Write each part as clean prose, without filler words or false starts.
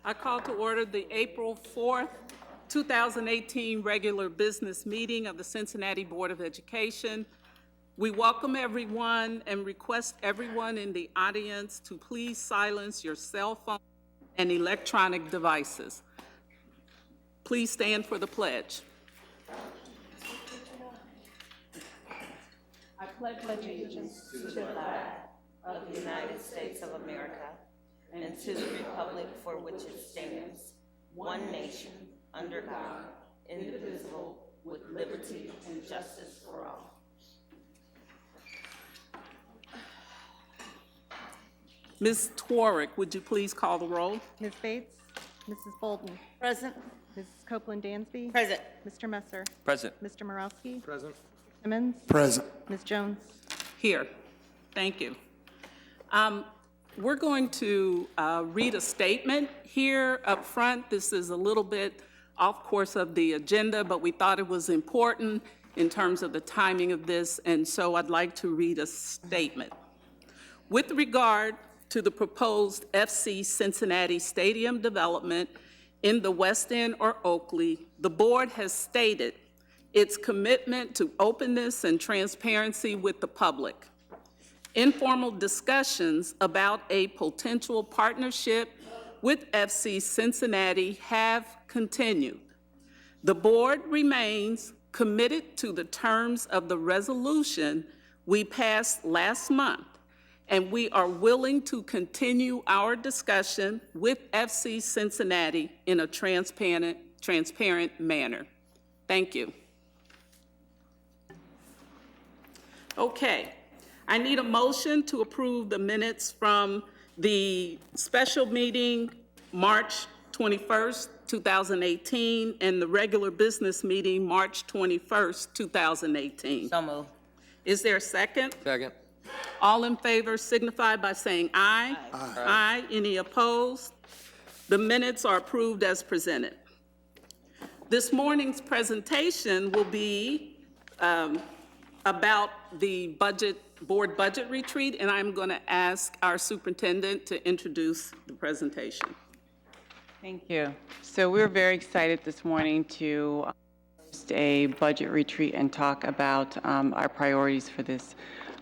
I call to order the April 4th, 2018 regular business meeting of the Cincinnati Board of Education. We welcome everyone and request everyone in the audience to please silence your cell phone and electronic devices. Please stand for the pledge. I pledge allegiance to the flag of the United States of America and to the republic for which it stands, one nation, under God, indivisible, with liberty and justice for all. Ms. Tworick, would you please call the roll? Ms. Bates? Mrs. Bolden? Present. Mrs. Copeland-Dansby? Present. Mr. Messer? Present. Mr. Morowski? Present. Simmons? Present. Ms. Jones? Here. Thank you. We're going to read a statement here up front. This is a little bit off course of the agenda, but we thought it was important in terms of the timing of this, and so I'd like to read a statement. With regard to the proposed FC Cincinnati Stadium development in the West End or Oakley, the board has stated its commitment to openness and transparency with the public. Informal discussions about a potential partnership with FC Cincinnati have continued. The board remains committed to the terms of the resolution we passed last month, and we are willing to continue our discussion with FC Cincinnati in a transparent manner. Thank you. Okay. I need a motion to approve the minutes from the special meeting, March 21st, 2018, and the regular business meeting, March 21st, 2018. So moved. Is there a second? Second. All in favor signify by saying aye. Aye. Aye. Any opposed? The minutes are approved as presented. This morning's presentation will be about the board budget retreat, and I'm going to ask our superintendent to introduce the presentation. Thank you. So we're very excited this morning to host a budget retreat and talk about our priorities for this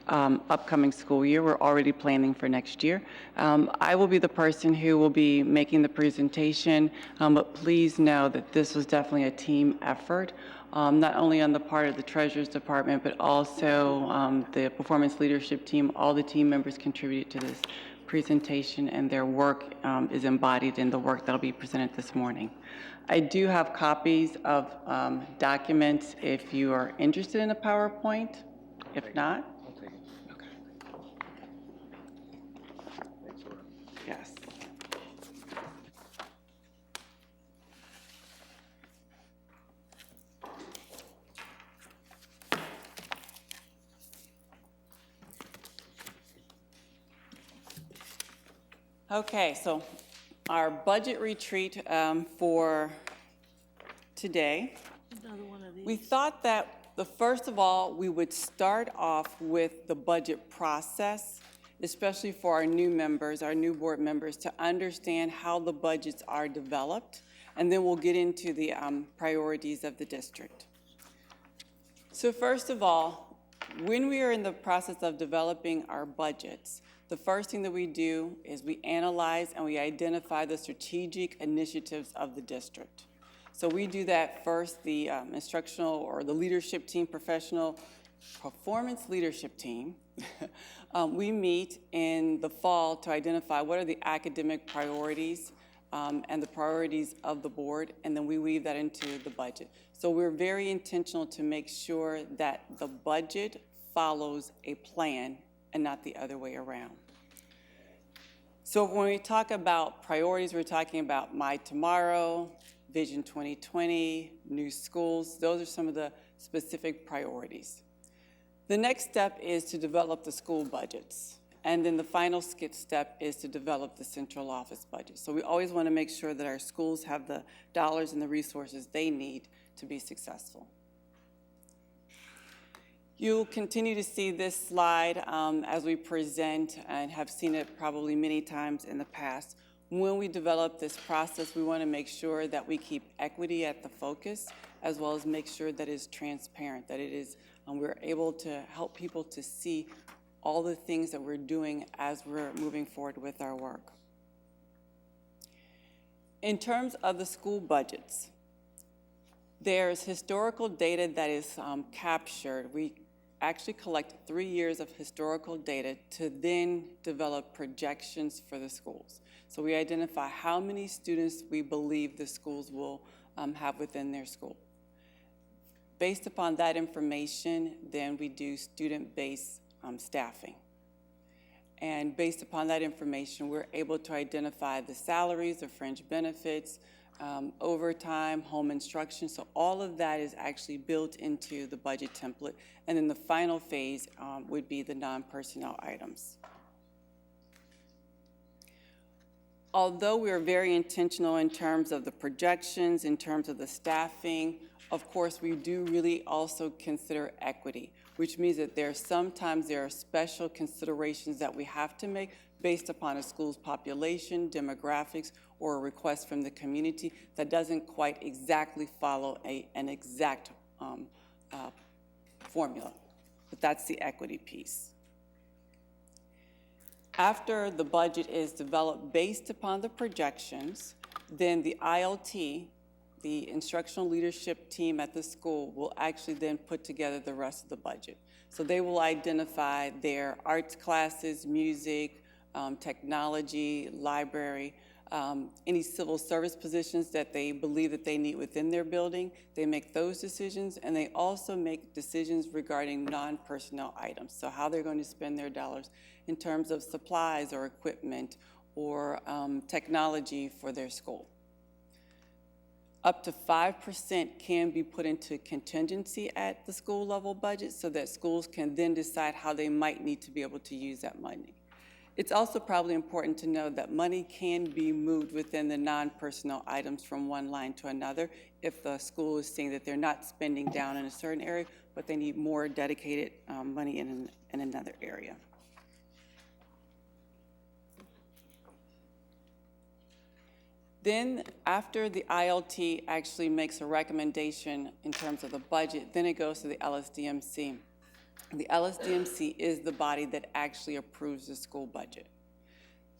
upcoming school year. We're already planning for next year. I will be the person who will be making the presentation, but please know that this was definitely a team effort. Not only on the part of the Treasurer's Department, but also the performance leadership team. All the team members contributed to this presentation, and their work is embodied in the work that will be presented this morning. I do have copies of documents if you are interested in a PowerPoint. If not, I'll take it. okay. Thanks, Laura. Yes. Okay, so our budget retreat for today, we thought that first of all, we would start off with the budget process, especially for our new members, our new board members, to understand how the budgets are developed, and then we'll get into the priorities of the district. So first of all, when we are in the process of developing our budgets, the first thing that we do is we analyze and we identify the strategic initiatives of the district. So we do that first, the instructional or the leadership team, professional performance leadership team. We meet in the fall to identify what are the academic priorities and the priorities of the board, and then we weave that into the budget. So we're very intentional to make sure that the budget follows a plan and not the other way around. So when we talk about priorities, we're talking about My Tomorrow, Vision 2020, new schools. Those are some of the specific priorities. The next step is to develop the school budgets. And then the final step is to develop the central office budget. So we always want to make sure that our schools have the dollars and the resources they need to be successful. You'll continue to see this slide as we present and have seen it probably many times in the past. When we develop this process, we want to make sure that we keep equity at the focus, as well as make sure that it's transparent, that it is, we're able to help people to see all the things that we're doing as we're moving forward with our work. In terms of the school budgets, there's historical data that is captured. We actually collect 3 years of historical data to then develop projections for the schools. So we identify how many students we believe the schools will have within their school. Based upon that information, then we do student-based staffing. And based upon that information, we're able to identify the salaries, the fringe benefits, overtime, home instruction. So all of that is actually built into the budget template. And then the final phase would be the non-personnel items. Although we are very intentional in terms of the projections, in terms of the staffing, of course, we do really also consider equity, which means that sometimes there are special considerations that we have to make based upon a school's population, demographics, or a request from the community that doesn't quite exactly follow an exact formula. But that's the equity piece. After the budget is developed based upon the projections, then the ILT, the instructional leadership team at the school, will actually then put together the rest of the budget. So they will identify their arts classes, music, technology, library, any civil service positions that they believe that they need within their building. They make those decisions, and they also make decisions regarding non-personnel items. So how they're going to spend their dollars in terms of supplies or equipment or technology for their school. Up to 5% can be put into contingency at the school level budget so that schools can then decide how they might need to be able to use that money. It's also probably important to know that money can be moved within the non-personnel items from one line to another if the school is seeing that they're not spending down in a certain area, but they need more dedicated money in another area. Then after the ILT actually makes a recommendation in terms of the budget, then it goes to the LSDMC. The LSDMC is the body that actually approves the school budget.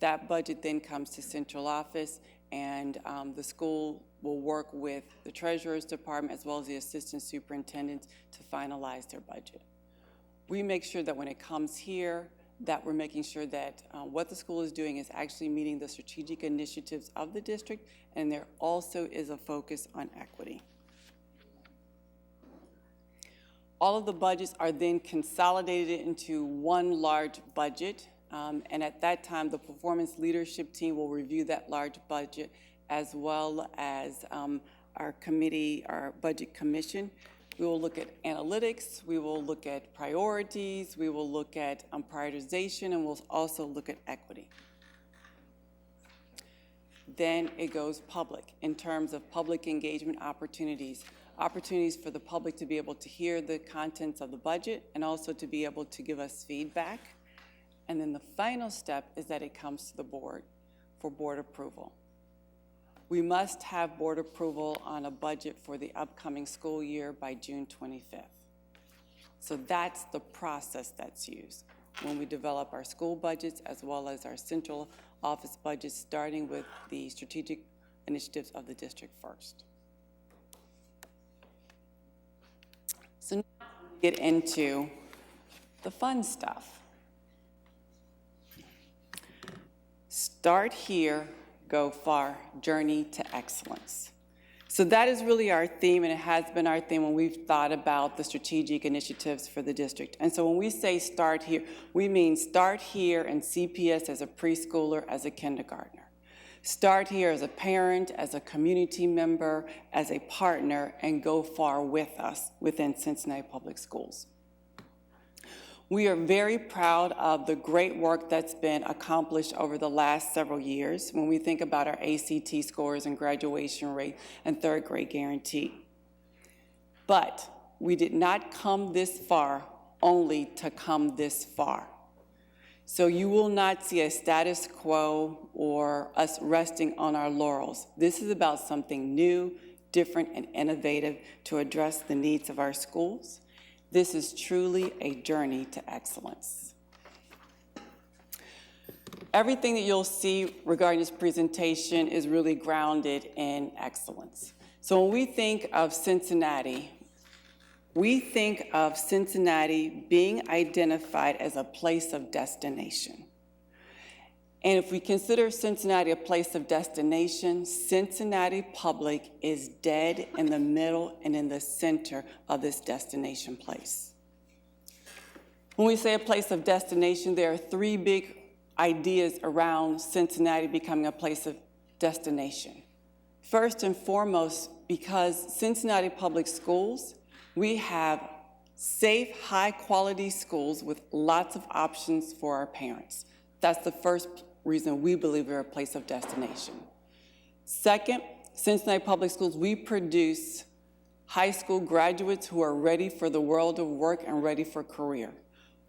That budget then comes to central office, and the school will work with the treasurer's department as well as the assistant superintendents to finalize their budget. We make sure that when it comes here, that we're making sure that what the school is doing is actually meeting the strategic initiatives of the district, and there also is a focus on equity. All of the budgets are then consolidated into one large budget, and at that time, the performance leadership team will review that large budget as well as our committee, our budget commission. We will look at analytics, we will look at priorities, we will look at prioritization, and we'll also look at equity. Then it goes public in terms of public engagement opportunities for the public to be able to hear the contents of the budget and also to be able to give us feedback. And then the final step is that it comes to the board for board approval. We must have board approval on a budget for the upcoming school year by June 25th. So that's the process that's used when we develop our school budgets as well as our central office budgets, starting with the strategic initiatives of the district first. So now we get into the fun stuff. Start here, go far, journey to excellence. So that is really our theme, and it has been our theme when we've thought about the strategic initiatives for the district. And so when we say start here, we mean start here in CPS as a preschooler, as a kindergartner. Start here as a parent, as a community member, as a partner, and go far with us within Cincinnati Public Schools. We are very proud of the great work that's been accomplished over the last several years when we think about our ACT scores and graduation rate and third grade guarantee. But we did not come this far only to come this far. So you will not see a status quo or us resting on our laurels. This is about something new, different, and innovative to address the needs of our schools. This is truly a journey to excellence. Everything that you'll see regarding this presentation is really grounded in excellence. So when we think of Cincinnati, we think of Cincinnati being identified as a place of destination. And if we consider Cincinnati a place of destination, Cincinnati Public is dead in the middle and in the center of this destination place. When we say a place of destination, there are three big ideas around Cincinnati becoming a place of destination. First and foremost, because Cincinnati Public Schools, we have safe, high-quality schools with lots of options for our parents. That's the first reason we believe we're a place of destination. Second, Cincinnati Public Schools, we produce high school graduates who are ready for the world of work and ready for career.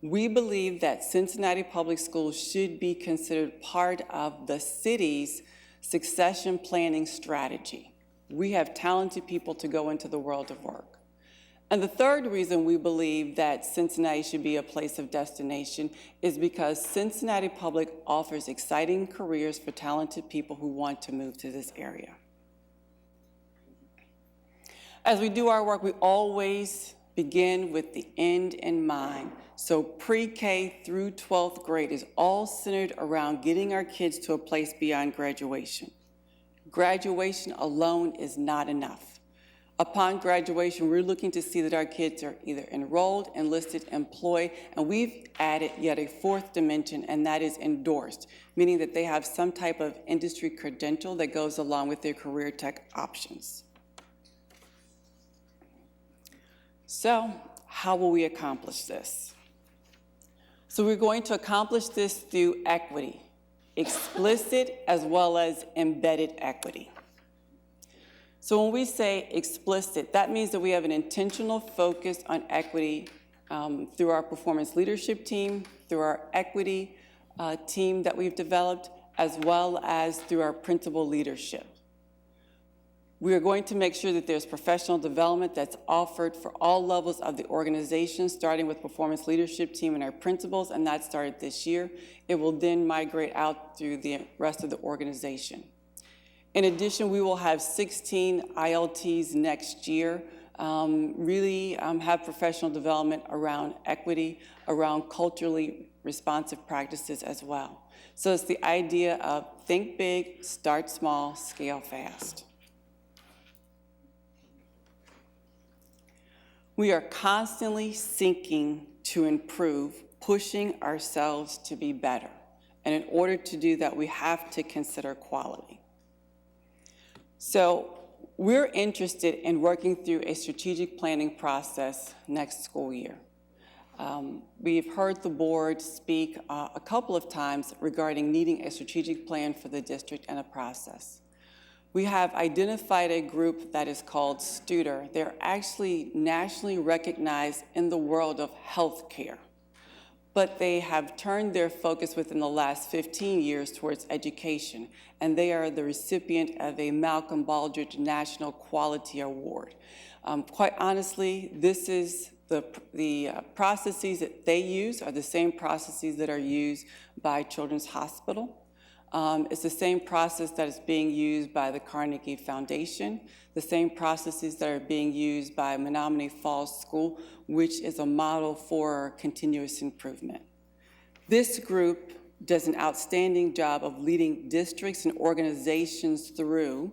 We believe that Cincinnati Public Schools should be considered part of the city's succession planning strategy. We have talented people to go into the world of work. And the third reason we believe that Cincinnati should be a place of destination is because Cincinnati Public offers exciting careers for talented people who want to move to this area. As we do our work, we always begin with the end in mind. So pre-K through 12th grade is all centered around getting our kids to a place beyond graduation. Graduation alone is not enough. Upon graduation, we're looking to see that our kids are either enrolled, enlisted, employed, and we've added yet a fourth dimension, and that is endorsed, meaning that they have some type of industry credential that goes along with their career tech options. So, how will we accomplish this? So we're going to accomplish this through equity, explicit as well as embedded equity. So when we say explicit, that means that we have an intentional focus on equity through our performance leadership team, through our equity team that we've developed, as well as through our principal leadership. We are going to make sure that there's professional development that's offered for all levels of the organization, starting with performance leadership team and our principals, and that started this year. It will then migrate out through the rest of the organization. In addition, we will have 16 ILTs next year, really have professional development around equity, around culturally responsive practices as well. So it's the idea of think big, start small, scale fast. We are constantly seeking to improve, pushing ourselves to be better. And in order to do that, we have to consider quality. So we're interested in working through a strategic planning process next school year. We've heard the board speak a couple of times regarding needing a strategic plan for the district and a process. We have identified a group that is called STUDER. They're actually nationally recognized in the world of healthcare, but they have turned their focus within the last 15 years towards education, and they are the recipient of a Malcolm Baldrige National Quality Award. Quite honestly, this is the processes that they use are the same processes that are used by Children's Hospital. It's the same process that is being used by the Carnegie Foundation, the same processes that are being used by Menominee Falls School, which is a model for continuous improvement. This group does an outstanding job of leading districts and organizations through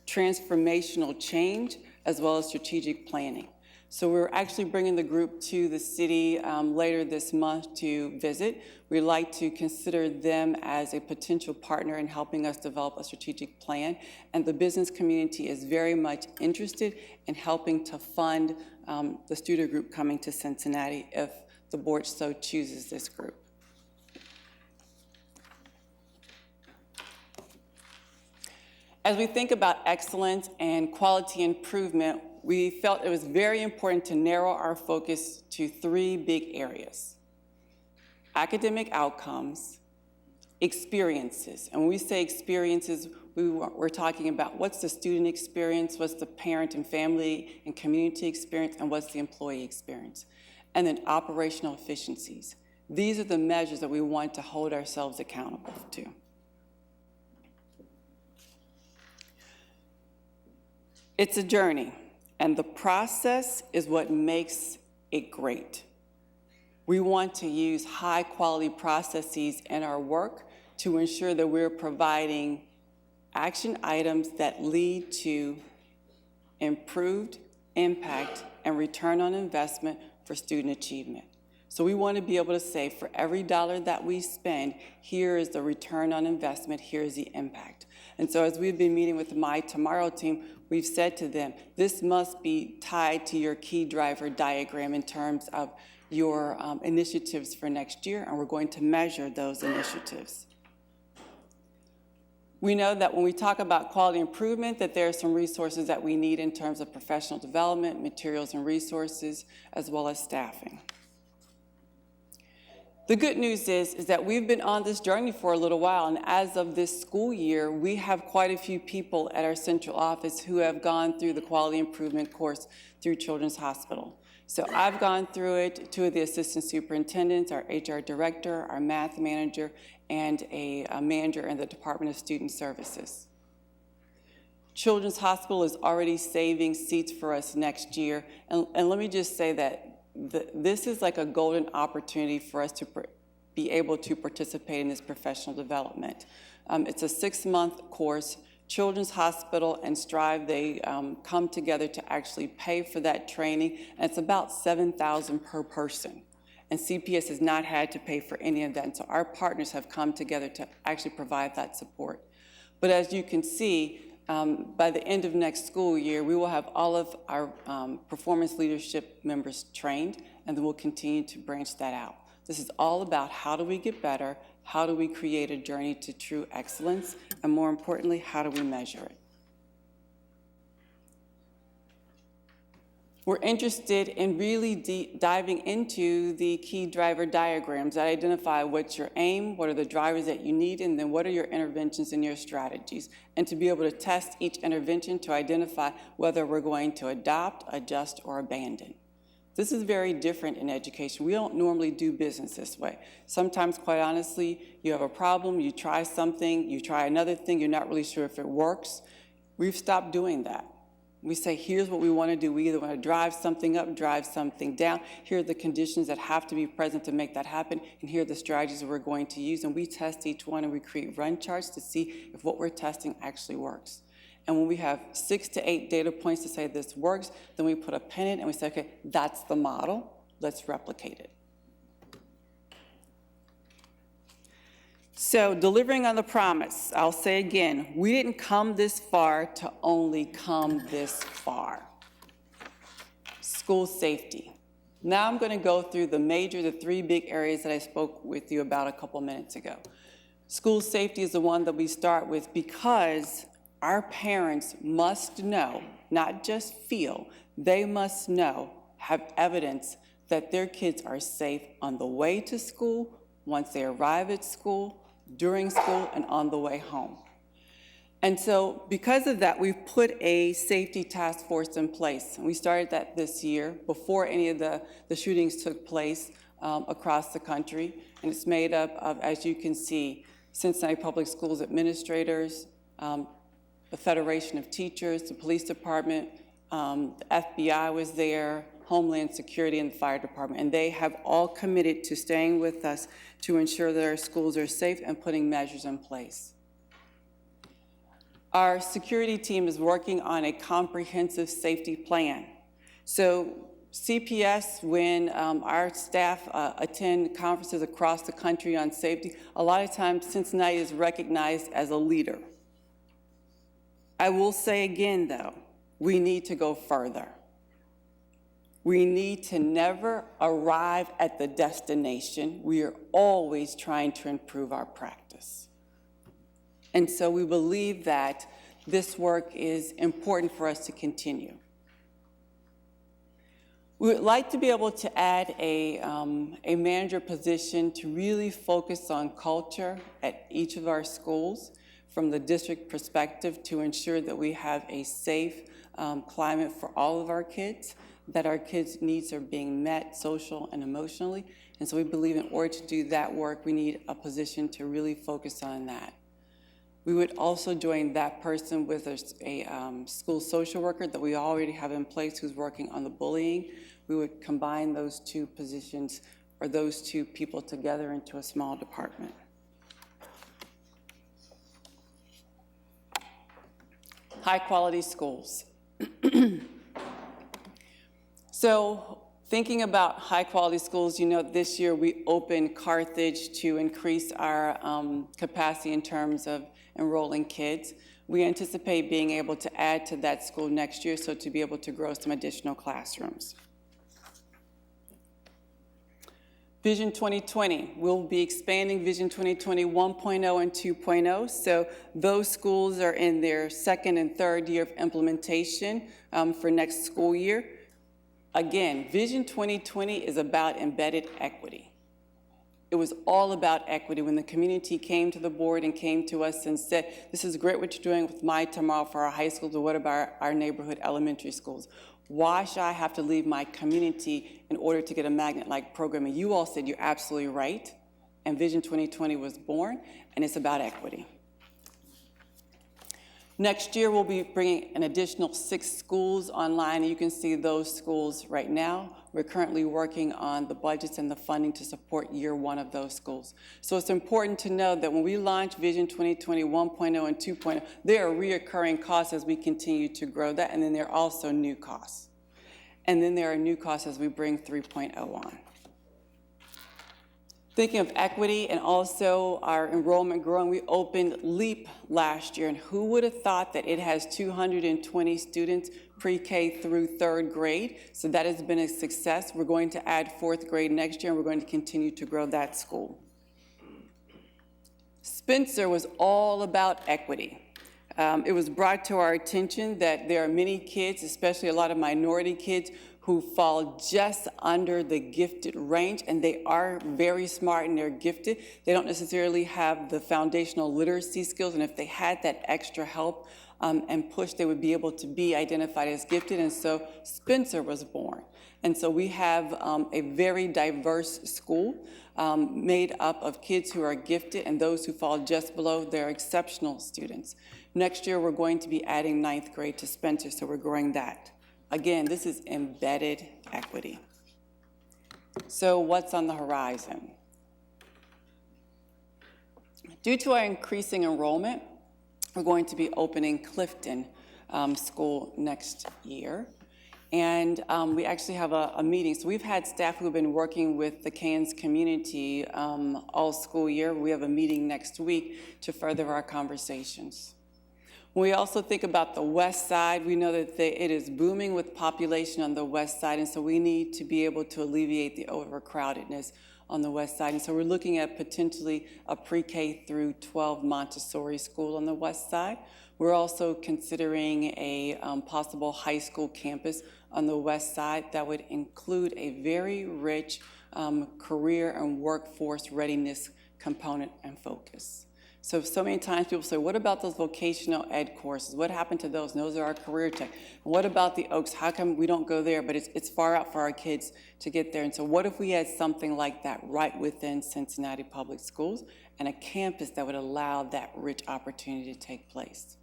transformational change as well as strategic planning. So we're actually bringing the group to the city later this month to visit. We'd like to consider them as a potential partner in helping us develop a strategic plan. And the business community is very much interested in helping to fund the STUDER group coming to Cincinnati if the board so chooses this group. As we think about excellence and quality improvement, we felt it was very important to narrow our focus to 3 big areas: academic outcomes, experiences. And when we say experiences, we're talking about what's the student experience, what's the parent and family and community experience, and what's the employee experience. And then operational efficiencies. These are the measures that we want to hold ourselves accountable to. It's a journey, and the process is what makes it great. We want to use high-quality processes in our work to ensure that we're providing action items that lead to improved impact and return on investment for student achievement. So we want to be able to say, for every dollar that we spend, here is the return on investment, here is the impact. And so as we've been meeting with the My Tomorrow team, we've said to them, this must be tied to your key driver diagram in terms of your initiatives for next year, and we're going to measure those initiatives. We know that when we talk about quality improvement, that there are some resources that we need in terms of professional development, materials and resources, as well as staffing. The good news is that we've been on this journey for a little while, and as of this school year, we have quite a few people at our central office who have gone through the quality improvement course through Children's Hospital. So I've gone through it, 2 of the assistant superintendents, our HR director, our math manager, and a manager in the Department of Student Services. Children's Hospital is already saving seats for us next year, and let me just say that this is like a golden opportunity for us to be able to participate in this professional development. It's a 6-month course. Children's Hospital and Strive, they come together to actually pay for that training, and it's about $7,000 per person. And CPS has not had to pay for any of that, and so our partners have come together to actually provide that support. But as you can see, by the end of next school year, we will have all of our performance leadership members trained, and then we'll continue to branch that out. This is all about how do we get better, how do we create a journey to true excellence, and more importantly, how do we measure it? We're interested in really diving into the key driver diagrams that identify what's your aim, what are the drivers that you need, and then what are your interventions and your strategies, and to be able to test each intervention to identify whether we're going to adopt, adjust, or abandon. This is very different in education. We don't normally do business this way. Sometimes, quite honestly, you have a problem, you try something, you try another thing, you're not really sure if it works. We've stopped doing that. We say, here's what we want to do. We either want to drive something up, drive something down. Here are the conditions that have to be present to make that happen, and here are the strategies we're going to use. And we test each one, and we create run charts to see if what we're testing actually works. And when we have 6 to 8 data points to say this works, then we put a pin in it, and we say, okay, that's the model. Let's replicate it. So delivering on the promise, I'll say again, we didn't come this far to only come this far. School safety. Now I'm going to go through the 3 big areas that I spoke with you about a couple minutes ago. School safety is the one that we start with because our parents must know, not just feel, they must know, have evidence that their kids are safe on the way to school, once they arrive at school, during school, and on the way home. And so because of that, we've put a safety task force in place. And we started that this year before any of the shootings took place across the country. And it's made up of, as you can see, Cincinnati Public Schools administrators, the Federation of Teachers, the police department, the FBI was there, Homeland Security, and the fire department. And they have all committed to staying with us to ensure that our schools are safe and putting measures in place. Our security team is working on a comprehensive safety plan. So CPS, when our staff attend conferences across the country on safety, a lot of times Cincinnati is recognized as a leader. I will say again, though, we need to go further. We need to never arrive at the destination. We are always trying to improve our practice. And so we believe that this work is important for us to continue. We would like to be able to add a manager position to really focus on culture at each of our schools from the district perspective to ensure that we have a safe climate for all of our kids, that our kids' needs are being met social and emotionally. And so we believe in order to do that work, we need a position to really focus on that. We would also join that person with a school social worker that we already have in place who's working on the bullying. We would combine those two positions or those two people together into a small department. High-quality schools. So thinking about high-quality schools, you know, this year we opened Carthage to increase our capacity in terms of enrolling kids. We anticipate being able to add to that school next year, so to be able to grow some additional classrooms. Vision 2020, we'll be expanding Vision 2020 1.0 and 2.0. So those schools are in their second and third year of implementation for next school year. Again, Vision 2020 is about embedded equity. It was all about equity. When the community came to the board and came to us and said, this is great what you're doing with My Tomorrow for our high schools, but what about our neighborhood elementary schools? Why should I have to leave my community in order to get a magnet-like program? And you all said you're absolutely right, and Vision 2020 was born, and it's about equity. Next year, we'll be bringing an additional 6 schools online, and you can see those schools right now. We're currently working on the budgets and the funding to support year 1 of those schools. So it's important to know that when we launch Vision 2020 1.0 and 2.0, there are reoccurring costs as we continue to grow that, and then there are also new costs. And then there are new costs as we bring 3.0 on. Thinking of equity and also our enrollment growing, we opened LEAP last year, and who would have thought that it has 220 students pre-K through 3rd grade? So that has been a success. We're going to add 4th grade next year, and we're going to continue to grow that school. Spencer was all about equity. It was brought to our attention that there are many kids, especially a lot of minority kids, who fall just under the gifted range, and they are very smart and they're gifted. They don't necessarily have the foundational literacy skills, and if they had that extra help and push, they would be able to be identified as gifted, and so Spencer was born. And so we have a very diverse school made up of kids who are gifted and those who fall just below. They're exceptional students. Next year, we're going to be adding 9th grade to Spencer, so we're growing that. Again, this is embedded equity. So what's on the horizon? Due to our increasing enrollment, we're going to be opening Clifton School next year. And we actually have a meeting. So we've had staff who have been working with the Cairns community all school year. We have a meeting next week to further our conversations. When we also think about the west side, we know that it is booming with population on the west side, and so we need to be able to alleviate the overcrowdedness on the west side. And so we're looking at potentially a pre-K through 12 Montessori school on the west side. We're also considering a possible high school campus on the west side that would include a very rich career and workforce readiness component and focus. So many times people say, what about those vocational ed courses? What happened to those? And those are our career tech. And what about the Oaks? How come we don't go there? But it's far out for our kids to get there. And so what if we had something like that right within Cincinnati Public Schools and a campus that would allow that rich opportunity to take place?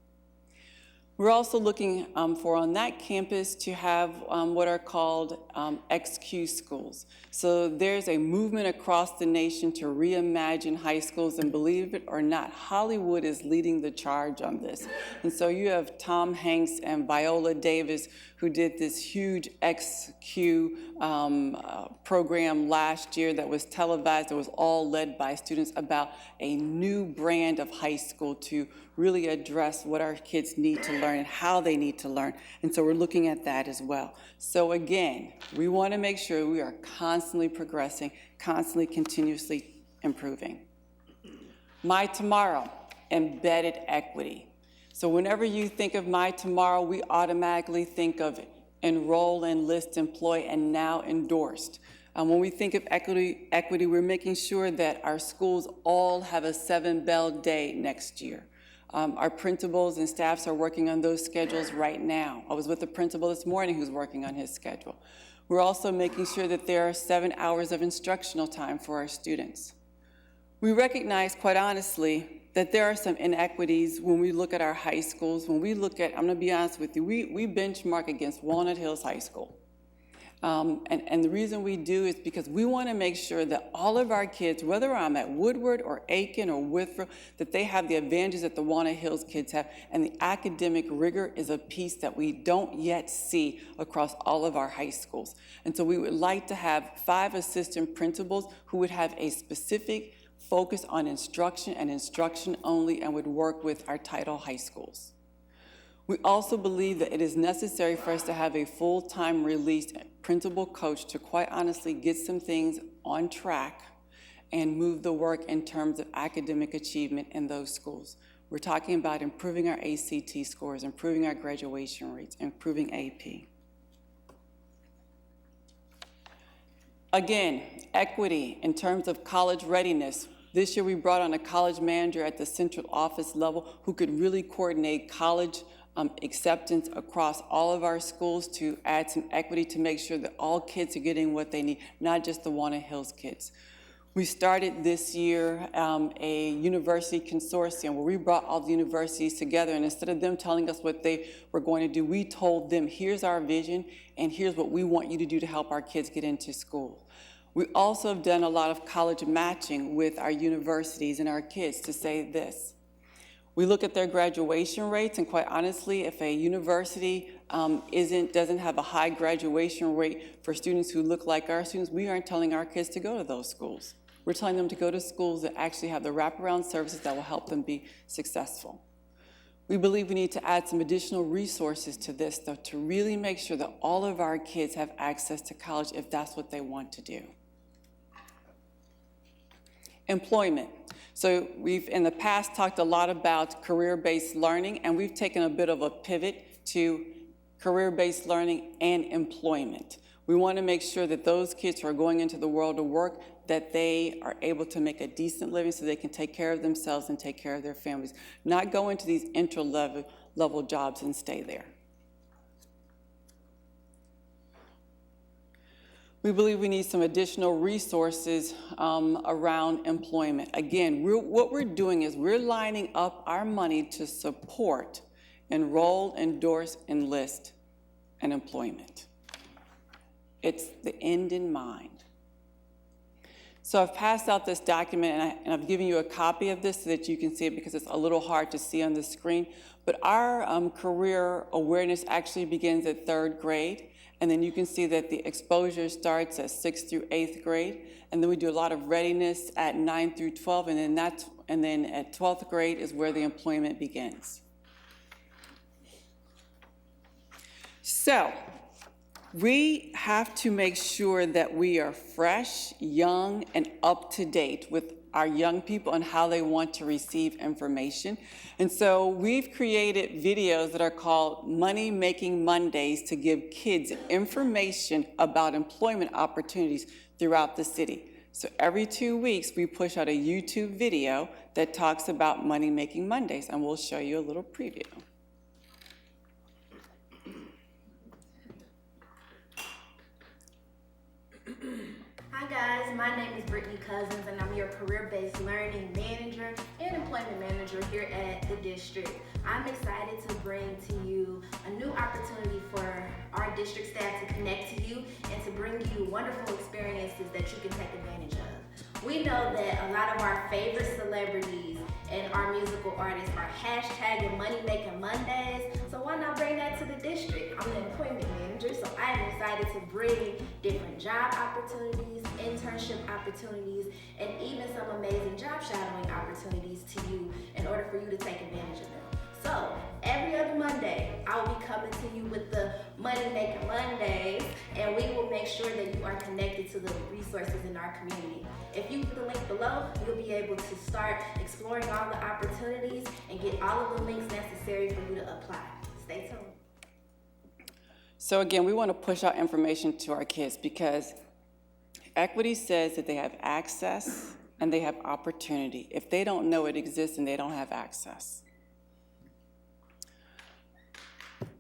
We're also looking for on that campus to have what are called XQ schools. So there's a movement across the nation to reimagine high schools, and believe it or not, Hollywood is leading the charge on this. And so you have Tom Hanks and Viola Davis who did this huge XQ program last year that was televised, that was all led by students about a new brand of high school to really address what our kids need to learn and how they need to learn. And so we're looking at that as well. So again, we want to make sure we are constantly progressing, constantly, continuously improving. My Tomorrow, embedded equity. So whenever you think of My Tomorrow, we automatically think of enroll, enlist, employ, and now endorsed. When we think of equity, we're making sure that our schools all have a 7-bell day next year. Our principals and staffs are working on those schedules right now. I was with the principal this morning who's working on his schedule. We're also making sure that there are 7 hours of instructional time for our students. We recognize, quite honestly, that there are some inequities when we look at our high schools. When we look at, I'm gonna be honest with you, we benchmark against Walnut Hills High School. And the reason we do is because we want to make sure that all of our kids, whether I'm at Woodward or Aiken or Withrow, that they have the advantages that the Walnut Hills kids have, and the academic rigor is a piece that we don't yet see across all of our high schools. And so we would like to have 5 assistant principals who would have a specific focus on instruction and instruction only and would work with our title high schools. We also believe that it is necessary for us to have a full-time released principal coach to quite honestly get some things on track and move the work in terms of academic achievement in those schools. We're talking about improving our ACT scores, improving our graduation rates, improving AP. Again, equity in terms of college readiness. This year we brought on a college manager at the central office level who could really coordinate college acceptance across all of our schools to add some equity to make sure that all kids are getting what they need, not just the Walnut Hills kids. We started this year a university consortium where we brought all the universities together, and instead of them telling us what they were going to do, we told them, here's our vision, and here's what we want you to do to help our kids get into school. We also have done a lot of college matching with our universities and our kids to say this. We look at their graduation rates, and quite honestly, if a university doesn't have a high graduation rate for students who look like our students, we aren't telling our kids to go to those schools. We're telling them to go to schools that actually have the wraparound services that will help them be successful. We believe we need to add some additional resources to this, though, to really make sure that all of our kids have access to college if that's what they want to do. Employment. So we've in the past talked a lot about career-based learning, and we've taken a bit of a pivot to career-based learning and employment. We want to make sure that those kids who are going into the world of work, that they are able to make a decent living so they can take care of themselves and take care of their families, not go into these entry-level jobs and stay there. We believe we need some additional resources around employment. Again, what we're doing is we're lining up our money to support, enroll, endorse, enlist, and employment. It's the end in mind. So I've passed out this document, and I've given you a copy of this so that you can see it because it's a little hard to see on the screen. But our career awareness actually begins at 3rd grade. And then you can see that the exposure starts at 6th through 8th grade. And then we do a lot of readiness at 9 through 12. And then at 12th grade is where the employment begins. So we have to make sure that we are fresh, young, and up to date with our young people and how they want to receive information. And so we've created videos that are called Money Making Mondays to give kids information about employment opportunities throughout the city. So every 2 weeks, we push out a YouTube video that talks about Money Making Mondays, and we'll show you a little preview. Hi guys, my name is Brittany Cousins and I'm your career-based learning manager and employment manager here at the district. I'm excited to bring to you a new opportunity for our district staff to connect to you and to bring you wonderful experiences that you can take advantage of. We know that a lot of our favorite celebrities and our musical artists are hashtagging Money Making Mondays, so why not bring that to the district? I'm the employment manager, so I'm excited to bring different job opportunities, internship opportunities, and even some amazing job shadowing opportunities to you in order for you to take advantage of them. So every other Monday, I will be coming to you with the Money Making Mondays, and we will make sure that you are connected to the resources in our community. If you click the link below, you'll be able to start exploring all the opportunities and get all of the links necessary for you to apply. Stay tuned. So again, we want to push out information to our kids because equity says that they have access and they have opportunity. If they don't know it exists, then they don't have access.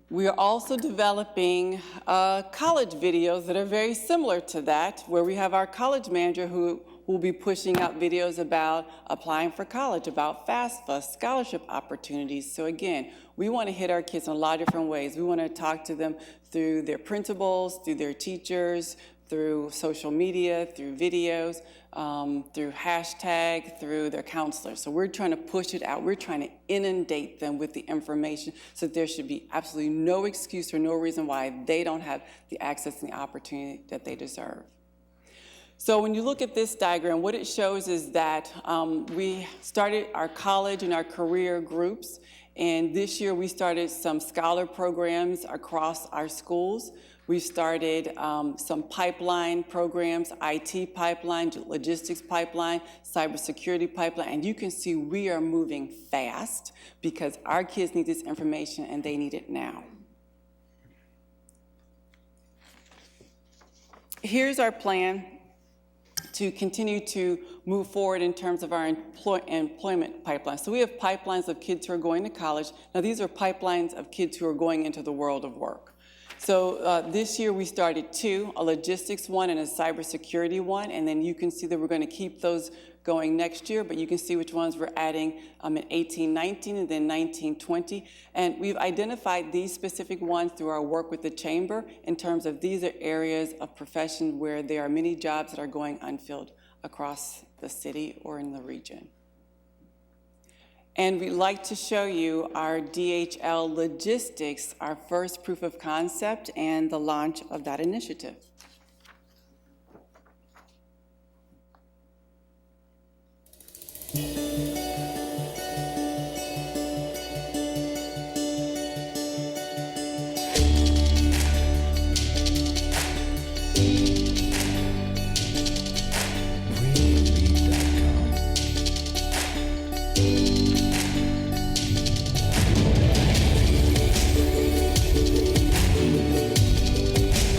We are also developing college videos that are very similar to that, where we have our college manager who will be pushing out videos about applying for college, about FAFSA, scholarship opportunities. So again, we want to hit our kids in a lot of different ways. We want to talk to them through their principals, through their teachers, through social media, through videos, through hashtag, through their counselors. So we're trying to push it out. We're trying to inundate them with the information so that there should be absolutely no excuse or no reason why they don't have the access and the opportunity that they deserve. So when you look at this diagram, what it shows is that we started our college and our career groups, and this year we started some scholar programs across our schools. We started some pipeline programs, IT pipeline, logistics pipeline, cybersecurity pipeline, and you can see we are moving fast because our kids need this information and they need it now. Here's our plan to continue to move forward in terms of our employment pipeline. So we have pipelines of kids who are going to college. Now these are pipelines of kids who are going into the world of work. So this year we started two, a logistics one and a cybersecurity one, and then you can see that we're going to keep those going next year, but you can see which ones we're adding in 18-19 and then 19-20. And we've identified these specific ones through our work with the Chamber in terms of these are areas of profession where there are many jobs that are going unfilled across the city or in the region. And we'd like to show you our DHL logistics, our first proof of concept and the launch of that initiative.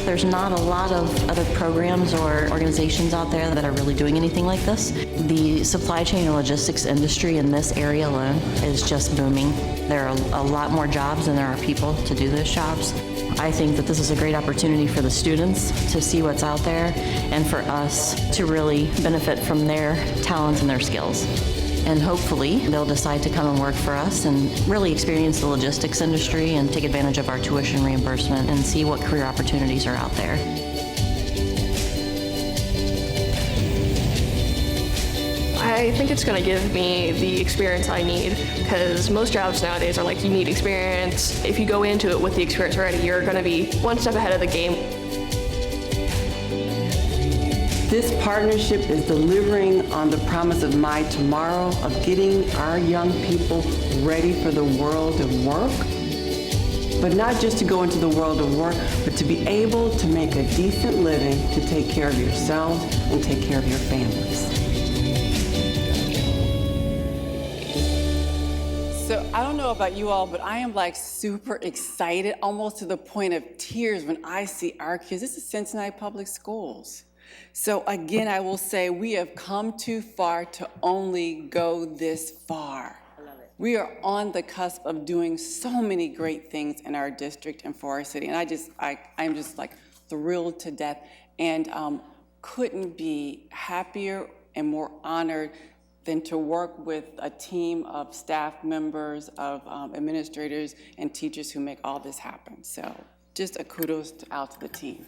There's not a lot of other programs or organizations out there that are really doing anything like this. The supply chain and logistics industry in this area alone is just booming. There are a lot more jobs than there are people to do those jobs. I think that this is a great opportunity for the students to see what's out there and for us to really benefit from their talents and their skills. And hopefully they'll decide to come and work for us and really experience the logistics industry and take advantage of our tuition reimbursement and see what career opportunities are out there. I think it's going to give me the experience I need because most jobs nowadays are like you need experience. If you go into it with the experience already, you're going to be one step ahead of the game. This partnership is delivering on the promise of My Tomorrow, of getting our young people ready for the world of work, but not just to go into the world of work, but to be able to make a decent living, to take care of yourselves and take care of your families. So I don't know about you all, but I am like super excited, almost to the point of tears when I see our kids. This is Cincinnati Public Schools. So again, I will say we have come too far to only go this far. We are on the cusp of doing so many great things in our district and for our city. And I'm just like thrilled to death and couldn't be happier and more honored than to work with a team of staff members, of administrators and teachers who make all this happen. So just a kudos out to the team.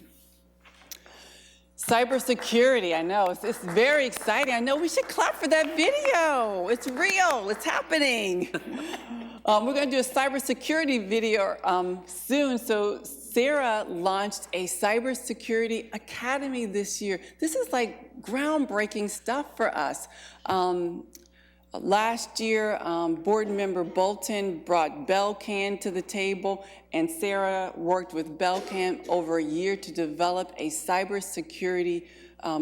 Cybersecurity, I know, it's very exciting. I know we should clap for that video. It's real, it's happening. We're gonna do a cybersecurity video soon. So Sarah launched a cybersecurity academy this year. This is like groundbreaking stuff for us. Last year, board member Bolton brought Belcan to the table, and Sarah worked with Belcan over a year to develop a cybersecurity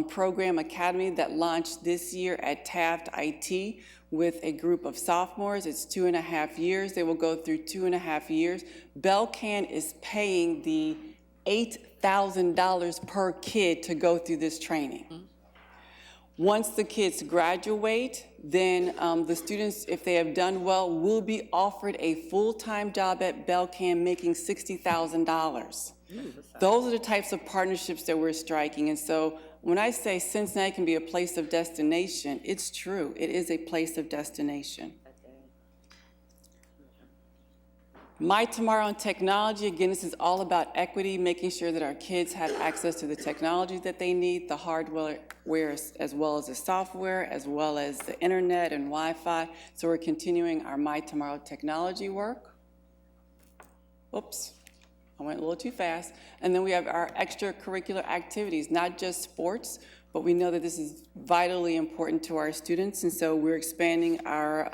program academy that launched this year at Taft IT with a group of sophomores. It's 2.5 years. They will go through 2.5 years. Belcan is paying the $8,000 per kid to go through this training. Once the kids graduate, then the students, if they have done well, will be offered a full-time job at Belcan making $60,000. Those are the types of partnerships that we're striking. And so when I say Cincinnati can be a place of destination, it's true. It is a place of destination. My Tomorrow in Technology, again, this is all about equity, making sure that our kids have access to the technology that they need, the hardware as well as the software, as well as the internet and Wi-Fi. So we're continuing our My Tomorrow technology work. Oops, I went a little too fast. And then we have our extracurricular activities, not just sports, but we know that this is vitally important to our students, and so we're expanding our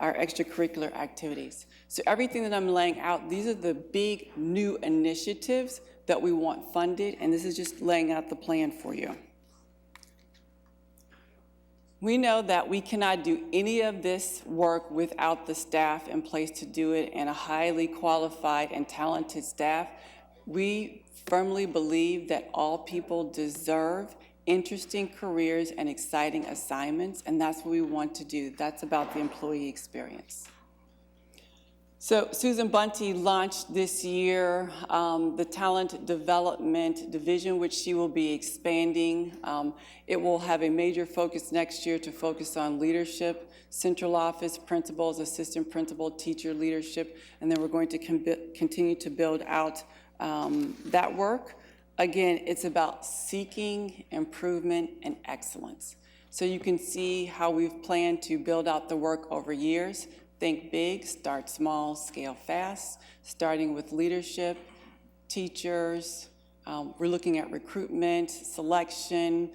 extracurricular activities. So everything that I'm laying out, these are the big new initiatives that we want funded, and this is just laying out the plan for you. We know that we cannot do any of this work without the staff in place to do it, and a highly qualified and talented staff. We firmly believe that all people deserve interesting careers and exciting assignments, and that's what we want to do. That's about the employee experience. So Susan Bunty launched this year the Talent Development Division, which she will be expanding. It will have a major focus next year to focus on leadership, central office, principals, assistant principal, teacher leadership, and then we're going to continue to build out that work. Again, it's about seeking improvement and excellence. So you can see how we've planned to build out the work over years. Think big, start small, scale fast, starting with leadership, teachers. We're looking at recruitment, selection,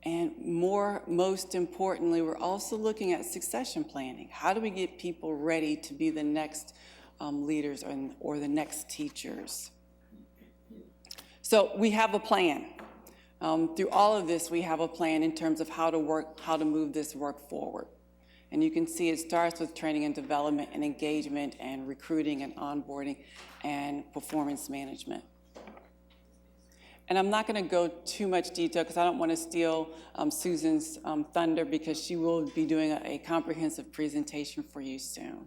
and most importantly, we're also looking at succession planning. How do we get people ready to be the next leaders or the next teachers? So we have a plan. Through all of this, we have a plan in terms of how to move this work forward. And you can see it starts with training and development and engagement and recruiting and onboarding and performance management. And I'm not going to go too much detail because I don't want to steal Susan's thunder, because she will be doing a comprehensive presentation for you soon.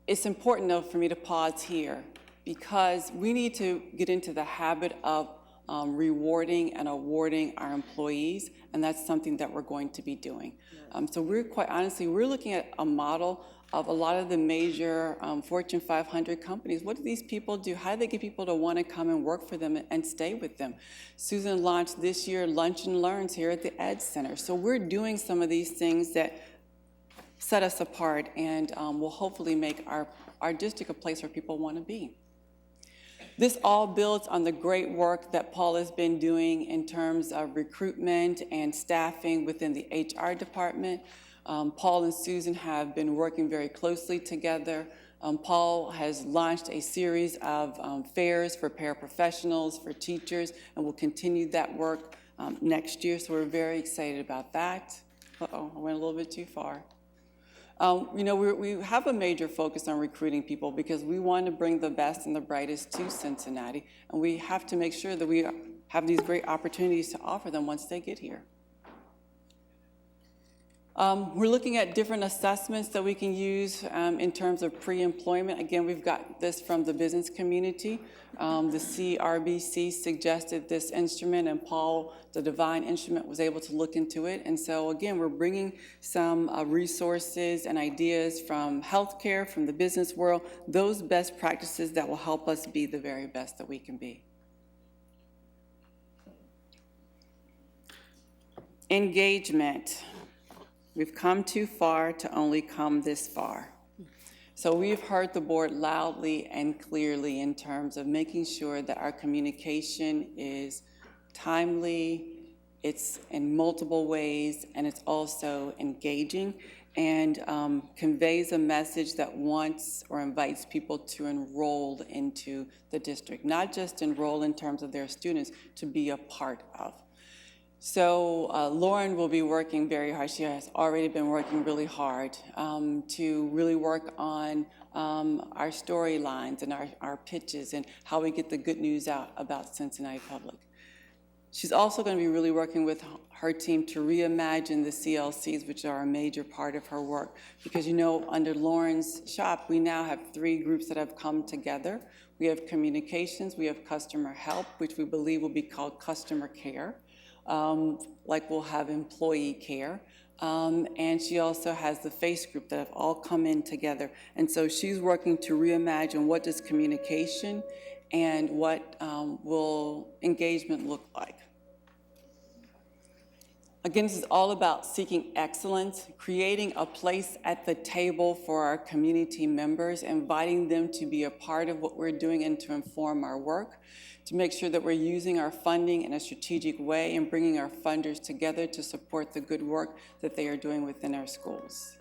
It's important, though, for me to pause here because we need to get into the habit of rewarding and awarding our employees, and that's something that we're going to be doing. So we're quite honestly, we're looking at a model of a lot of the major Fortune 500 companies. What do these people do? How do they get people to want to come and work for them and stay with them? Susan launched this year Lunch and Learns here at the Ed Center. So we're doing some of these things that set us apart and will hopefully make our district a place where people want to be. This all builds on the great work that Paul has been doing in terms of recruitment and staffing within the HR department. Paul and Susan have been working very closely together. Paul has launched a series of fairs for paraprofessionals, for teachers, and will continue that work next year, so we're very excited about that. Uh-oh, I went a little bit too far. You know, we have a major focus on recruiting people because we want to bring the best and the brightest to Cincinnati, and we have to make sure that we have these great opportunities to offer them once they get here. We're looking at different assessments that we can use in terms of pre-employment. Again, we've got this from the business community. The CRBC suggested this instrument, and Paul, the Divine Instrument, was able to look into it. And so, again, we're bringing some resources and ideas from healthcare, from the business world, those best practices that will help us be the very best that we can be. Engagement. We've come too far to only come this far. So we've heard the board loudly and clearly in terms of making sure that our communication is timely, it's in multiple ways, and it's also engaging and conveys a message that wants or invites people to enroll into the district, not just enroll in terms of their students, to be a part of. So Lauren will be working very hard. She has already been working really hard to really work on our storylines and our pitches and how we get the good news out about Cincinnati Public. She's also going to be really working with her team to reimagine the CLCs, which are a major part of her work. Because, you know, under Lauren's shop, we now have 3 groups that have come together. We have communications, we have customer help, which we believe will be called customer care. Like we'll have employee care. And she also has the FACE group that have all come in together. And so she's working to reimagine what does communication and what will engagement look like. Again, this is all about seeking excellence, creating a place at the table for our community members, inviting them to be a part of what we're doing and to inform our work, to make sure that we're using our funding in a strategic way and bringing our funders together to support the good work that they are doing within our schools.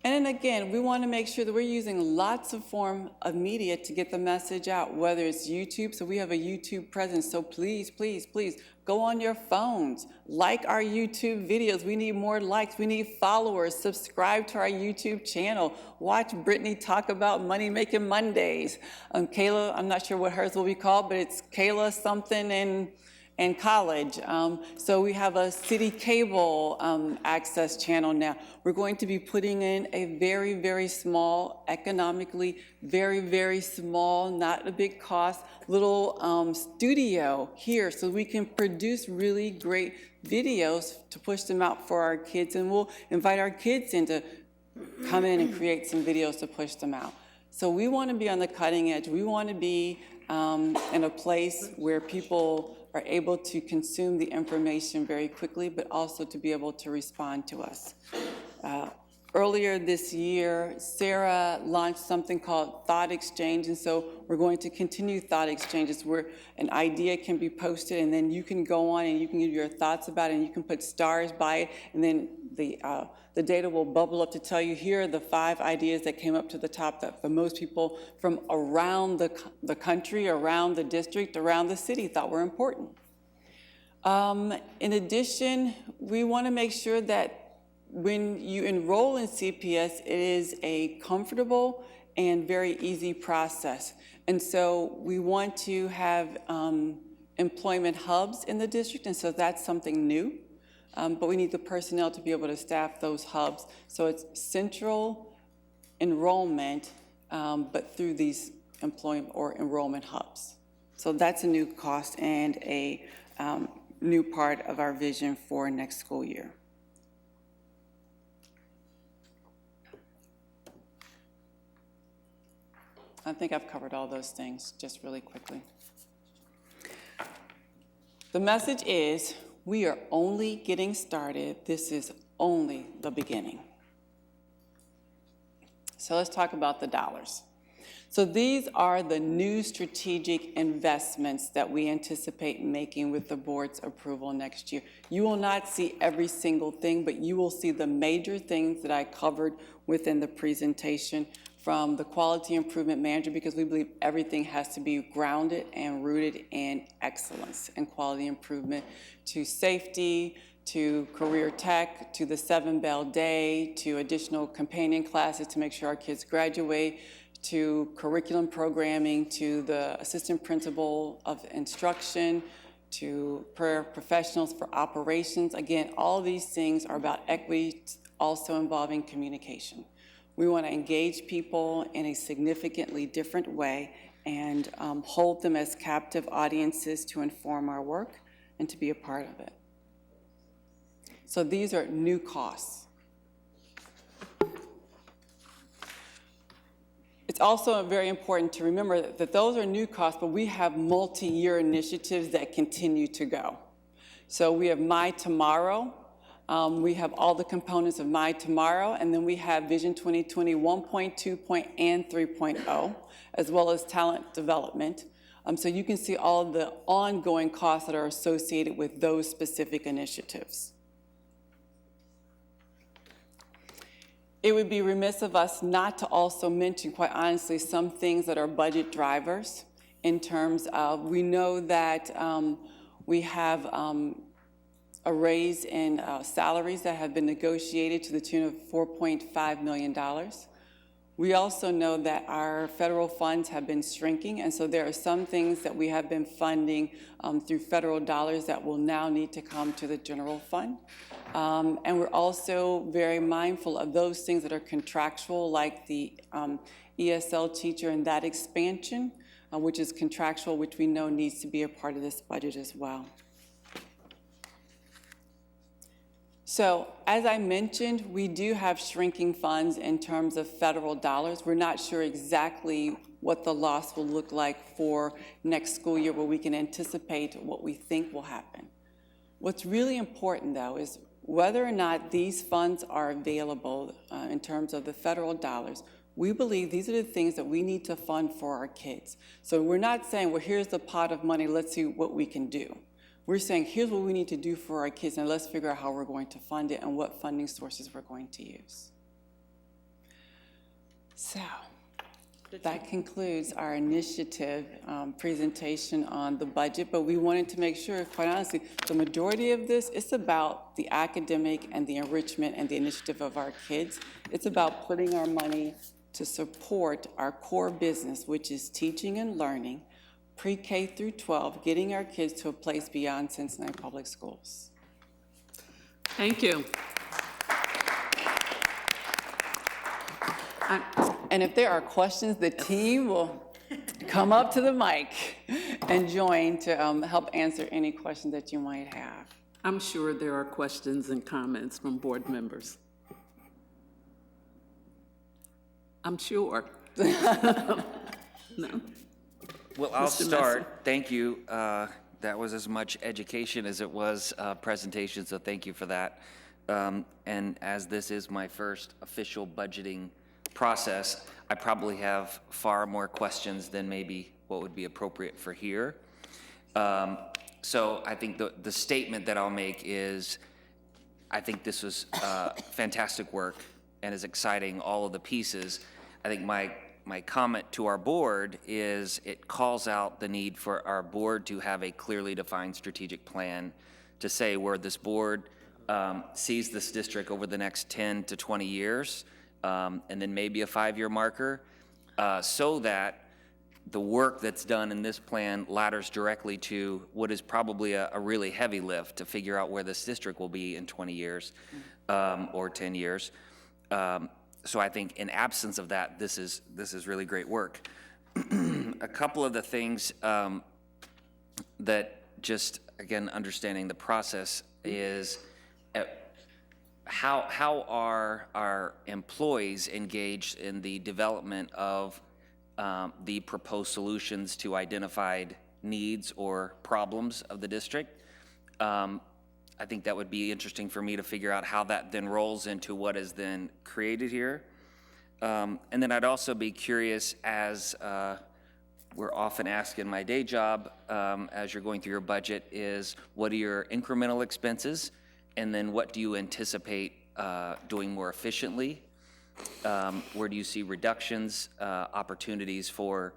And then again, we want to make sure that we're using lots of form of media to get the message out, whether it's YouTube. So we have a YouTube presence. So please, please, please go on your phones, like our YouTube videos. We need more likes. We need followers. Subscribe to our YouTube channel. Watch Brittany talk about Money Making Mondays. Kayla, I'm not sure what hers will be called, but it's Kayla something and college. So we have a city cable access channel now. We're going to be putting in a very, very small, economically very, very small, not a big cost, little studio here so we can produce really great videos to push them out for our kids. And we'll invite our kids in to come in and create some videos to push them out. So we want to be on the cutting edge. We want to be in a place where people are able to consume the information very quickly, but also to be able to respond to us. Earlier this year, Sarah launched something called Thought Exchange, and so we're going to continue Thought Exchanges where an idea can be posted, and then you can go on and you can give your thoughts about it, and you can put stars by it, and then the data will bubble up to tell you here are the 5 ideas that came up to the top that the most people from around the country, around the district, around the city thought were important. In addition, we want to make sure that when you enroll in CPS, it is a comfortable and very easy process. And so we want to have employment hubs in the district, and so that's something new. But we need the personnel to be able to staff those hubs. So it's central enrollment, but through these employment or enrollment hubs. So that's a new cost and a new part of our vision for next school year. I think I've covered all those things just really quickly. The message is, we are only getting started. This is only the beginning. So let's talk about the dollars. So these are the new strategic investments that we anticipate making with the board's approval next year. You will not see every single thing, but you will see the major things that I covered within the presentation, from the quality improvement manager, because we believe everything has to be grounded and rooted in excellence and quality improvement, to safety, to career tech, to the 7 Bell Day, to additional companion classes to make sure our kids graduate, to curriculum programming, to the assistant principal of instruction, to professionals for operations. Again, all of these things are about equity, also involving communication. We want to engage people in a significantly different way and hold them as captive audiences to inform our work and to be a part of it. So these are new costs. It's also very important to remember that those are new costs, but we have multi-year initiatives that continue to go. So we have My Tomorrow. We have all the components of My Tomorrow, and then we have Vision 2020 1.2 and 3.0, as well as talent development. So you can see all of the ongoing costs that are associated with those specific initiatives. It would be remiss of us not to also mention, quite honestly, some things that are budget drivers. in terms of, we know that we have a raise in salaries that have been negotiated to the tune of $4.5 million. We also know that our federal funds have been shrinking, and so there are some things that we have been funding through federal dollars that will now need to come to the general fund. And we're also very mindful of those things that are contractual, like the ESL teacher and that expansion, which is contractual, which we know needs to be a part of this budget as well. So, as I mentioned, we do have shrinking funds in terms of federal dollars. We're not sure exactly what the loss will look like for next school year, but we can anticipate what we think will happen. What's really important, though, is whether or not these funds are available in terms of the federal dollars. We believe these are the things that we need to fund for our kids. So we're not saying, well, here's the pot of money, let's see what we can do. We're saying, here's what we need to do for our kids, and let's figure out how we're going to fund it and what funding sources we're going to use. So that concludes our initiative presentation on the budget, but we wanted to make sure, quite honestly, the majority of this, it's about the academic and the enrichment and the initiative of our kids. It's about putting our money to support our core business, which is teaching and learning, pre-K through 12, getting our kids to a place beyond Cincinnati Public Schools. Thank you. And if there are questions, the team will come up to the mic and join to help answer any questions that you might have. I'm sure there are questions and comments from board members. I'm sure. No? Well, I'll Mr. start. Messer. Thank you. That was as much education as it was presentation, so thank you for that. And as this is my first official budgeting process, I probably have far more questions than maybe what would be appropriate for here. So I think the statement that I'll make is, I think this was fantastic work and is exciting, all of the pieces. I think my comment to our board is it calls out the need for our board to have a clearly defined strategic plan to say where this board sees this district over the next 10 to 20 years, and then maybe a 5-year marker, so that the work that's done in this plan ladders directly to what is probably a really heavy lift to figure out where this district will be in 20 years or 10 years. So I think in absence of that, this is really great work. A couple of the things that just, again, understanding the process is how are our employees engaged in the development of the proposed solutions to identified needs or problems of the district. I think that would be interesting for me to figure out how that then rolls into what is then created here. And then I'd also be curious, as we're often asked in my day job, as you're going through your budget, is what are your incremental expenses? And then what do you anticipate doing more efficiently? Where do you see reductions, opportunities for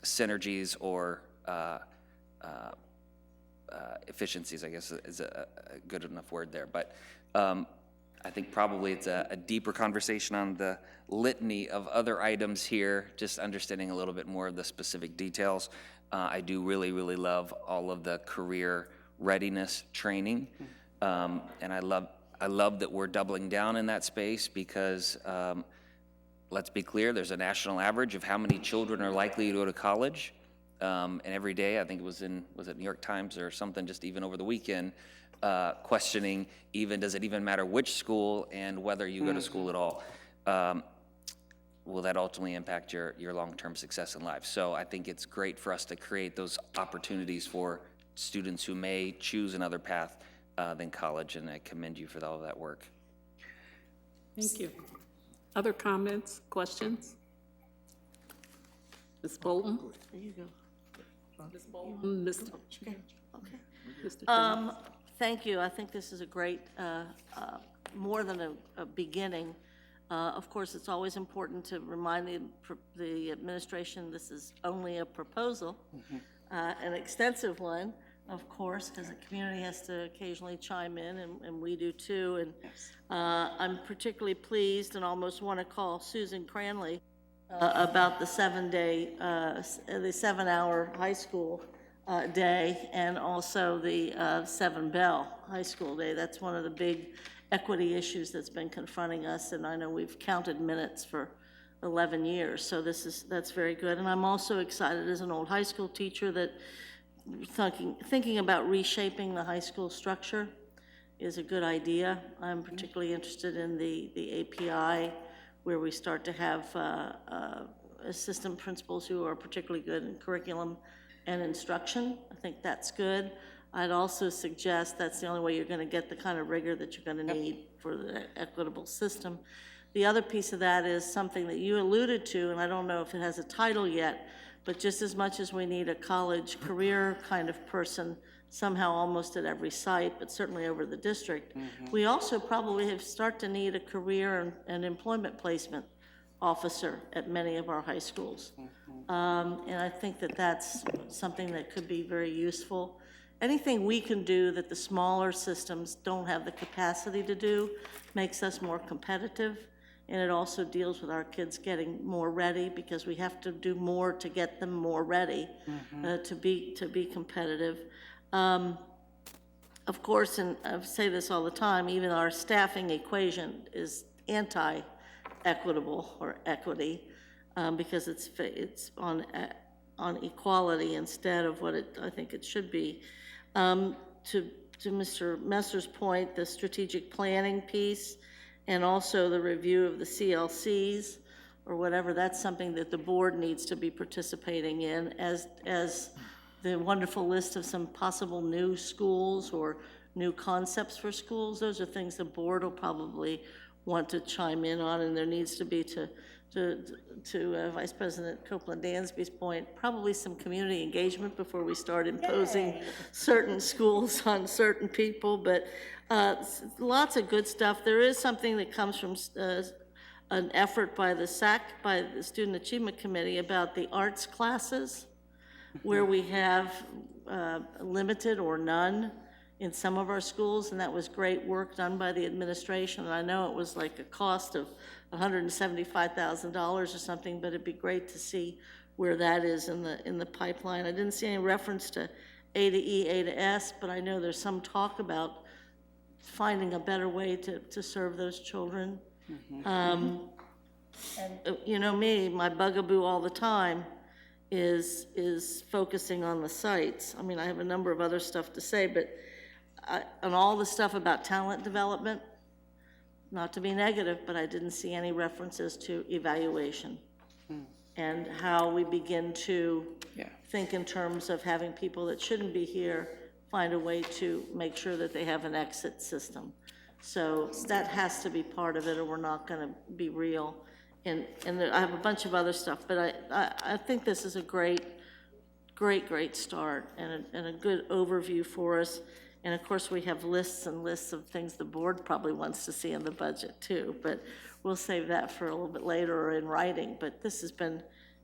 synergies or efficiencies, I guess is a good enough word there. But I think probably it's a deeper conversation on the litany of other items here, just understanding a little bit more of the specific details. I do really, really love all of the career readiness training. And I love that we're doubling down in that space because let's be clear, there's a national average of how many children are likely to go to college. And every day, I think it was it New York Times or something, just even over the weekend, questioning does it even matter which school and whether you go to school at all? Will that ultimately impact your long-term success in life? So I think it's great for us to create those opportunities for students who may choose another path than college, and I commend you for all of that work. Thank you. Other comments, questions? Ms. Bolton? There you go. Ms. Bolton, Mr. Okay. Mr. Thank you. I think this is a great, more than a beginning Of course, it's always important to remind the administration this is only a proposal, an extensive one, of course, because the community has to occasionally chime in, and we do too. And I'm particularly pleased and almost want to call Susan Cranley about the 7-hour high school day, and also the 7 Bell High School Day. That's one of the big equity issues that's been confronting us, and I know we've counted minutes for 11 years, so that's very good. And I'm also excited as an old high school teacher that thinking about reshaping the high school structure is a good idea. I'm particularly interested in the API, where we start to have assistant principals who are particularly good in curriculum and instruction. I think that's good. I'd also suggest that's the only way you're going to get the kind of rigor that you're going to need for the equitable system. The other piece of that is something that you alluded to, and I don't know if it has a title yet, but just as much as we need a college career kind of person somehow almost at every site, but certainly over the district, we also probably start to need a career and employment placement officer at many of our high schools. And I think that that's something that could be very useful. Anything we can do that the smaller systems don't have the capacity to do makes us more competitive, and it also deals with our kids getting more ready, because we have to do more to get them more ready to be competitive. Of course, and I say this all the time, even our staffing equation is anti-equitable or equity, because it's on equality instead of what I think it should be. To Mr. Messer's point, the strategic planning piece and also the review of the CLCs or whatever, that's something that the board needs to be participating in, as the wonderful list of some possible new schools or new concepts for schools. Those are things the board will probably want to chime in on, and there needs to be, to Vice President Copeland-Dansby's point, probably some community engagement before we start imposing certain schools on certain people, but lots of good stuff. There is something that comes from an effort by the SAC, by the Student Achievement Committee, about the arts classes, where we have limited or none in some of our schools, and that was great work done by the administration. And I know it was like a cost of $175,000 or something, but it'd be great to see where that is in the pipeline. I didn't see any reference to A to E, A to S, but I know there's some talk about finding a better way to serve those children. And you know me, my bugaboo all the time is focusing on the sites. I mean, I have a number of other stuff to say, but on all the stuff about talent development, not to be negative, but I didn't see any references to evaluation and how we begin to think in terms of having people that shouldn't be here find a way to make sure that they have an exit system. So that has to be part of it, or we're not going to be real. And I have a bunch of other stuff, but I think this is a great start and a good overview for us. And of course, we have lists and lists of things the board probably wants to see in the budget too, but we'll save that for a little bit later or in writing. But this has been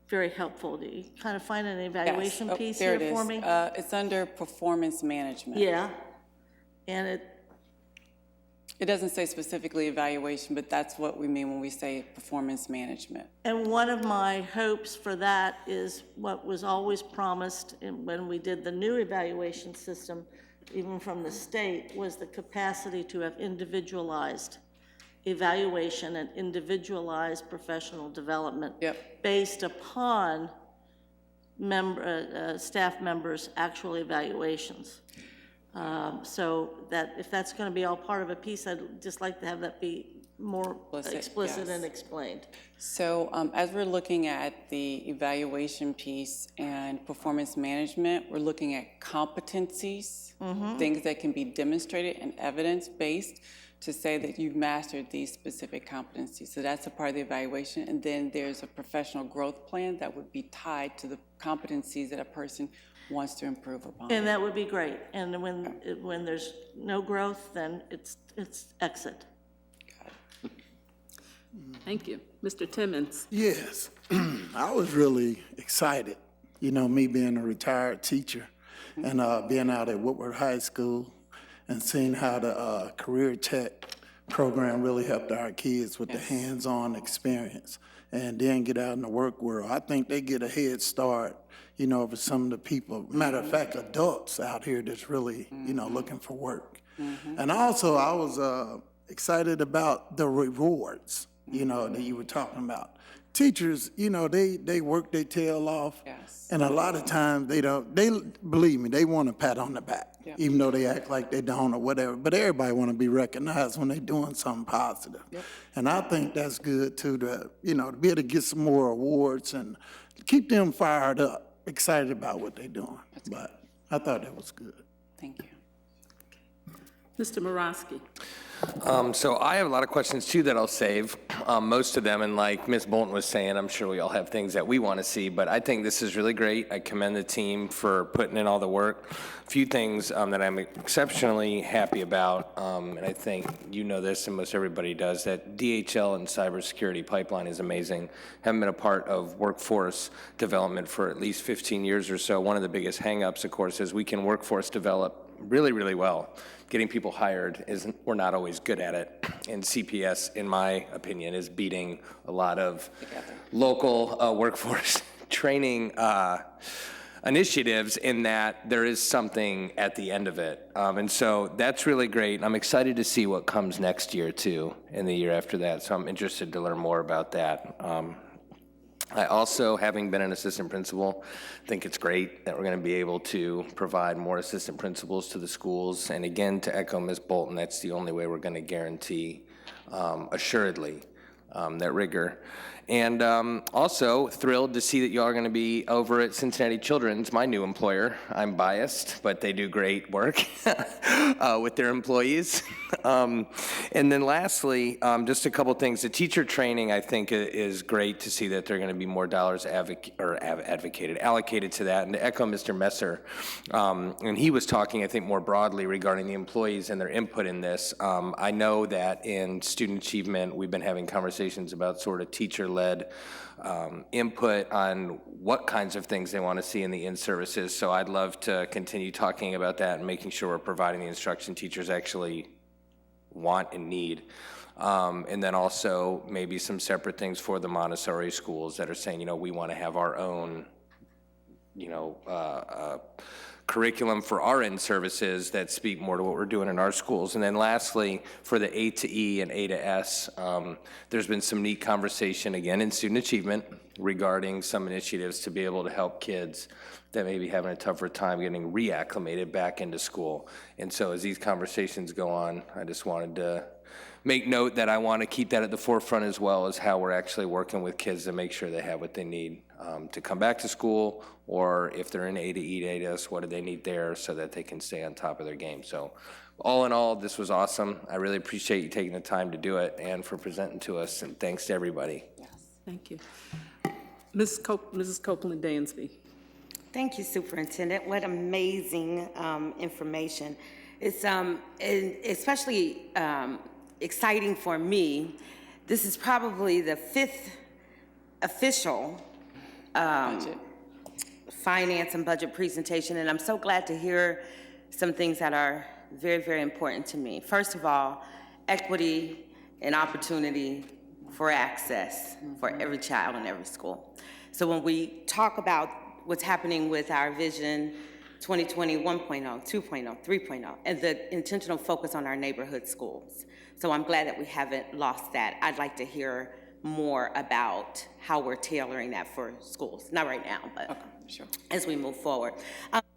very helpful. Do you kind of find an evaluation piece here for me? It's under performance management. Yeah, and It doesn't say specifically evaluation, but that's what we mean when we say performance management. And one of my hopes for that is what was always promised when we did the new evaluation system, even from the state, was the capacity to have individualized evaluation and individualized professional development based upon staff members' actual evaluations. So that if that's going to be all part of a piece, I'd just like to have that be more explicit and explained. So as we're looking at the evaluation piece and performance management, we're looking at competencies, things that can be demonstrated and evidence-based to say that you've mastered these specific competencies. So that's a part of the evaluation. And then there's a professional growth plan that would be tied to the competencies that a person wants to improve upon. And that would be great. And when there's no growth, then it's exit. Thank you. Mr. Timmons? Yes, I was really excited, me being a retired teacher and being out at Woodward High School and seeing how the career tech program really helped our kids with the hands-on experience and then get out in the work world. I think they get a head start, over some of the people, matter of fact, adults out here that's really, looking for work. And also I was excited about the rewards, that you were talking about. Teachers, they work their tail off. Yes. And a lot of times believe me, they want a pat on the back, even though they act like they don't or whatever. But everybody want to be recognized when they're doing something positive. And I think that's good too, to be able to get some more awards and keep them fired up, excited about what they're doing. But I thought that was good. Thank you. Mr. Morosky? So I have a lot of questions too that I'll save. Most of them, and like Ms. Bolton was saying, I'm sure we all have things that we want to see, but I think this is really great. I commend the team for putting in all the work. A few things that I'm exceptionally happy about, and I think you know this and most everybody does, that DHL and cybersecurity pipeline is amazing. Haven't been a part of workforce development for at least 15 years or so. One of the biggest hangups, of course, is we can workforce develop really, really well. Getting people hired we're not always good at it. And CPS, in my opinion, is beating a lot of local workforce training initiatives in that there is something at the end of it. And so that's really great. I'm excited to see what comes next year too, and the year after that. So I'm interested to learn more about that. I also, having been an assistant principal, think it's great that we're going to be able to provide more assistant principals to the schools. And again, to echo Ms. Bolton, that's the only way we're going to guarantee, assuredly, that rigor. And also thrilled to see that you are going to be over at Cincinnati Children's, my new employer. I'm biased, but they do great work with their employees. And then lastly, just a couple things. The teacher training, I think, is great to see that there are going to be more dollars allocated to that. And to echo Mr. Messer, and he was talking, I think, more broadly regarding the employees and their input in this. I know that in student achievement, we've been having conversations about sort of teacher-led input on what kinds of things they want to see in the in-services. So I'd love to continue talking about that and making sure we're providing the instruction teachers actually want and need. And then also maybe some separate things for the Montessori schools that are saying, we want to have our own, curriculum for our in-services that speak more to what we're doing in our schools. And then lastly, for the A to E and A to S, there's been some neat conversation, again, in student achievement regarding some initiatives to be able to help kids that may be having a tougher time getting reacclimated back into school. And so as these conversations go on, I just wanted to make note that I want to keep that at the forefront, as well as how we're actually working with kids to make sure they have what they need to come back to school, or if they're in A to E to A to S, what do they need there so that they can stay on top of their game. So all in all, this was awesome. I really appreciate you taking the time to do it and for presenting to us, and thanks to everybody. Yes, thank you. Mrs. Copeland Dansby. Thank you, Superintendent. What amazing information. It's especially exciting for me. This is probably the 5th official finance and budget presentation, and I'm so glad to hear some things that are very, very important to me. First of all, equity and opportunity for access for every child in every school. So when we talk about what's happening with our Vision 2020 1.0, 2.0, 3.0, and the intentional focus on our neighborhood schools. So I'm glad that we haven't lost that. I'd like to hear more about how we're tailoring that for schools. Not right now, but sure, as we move forward.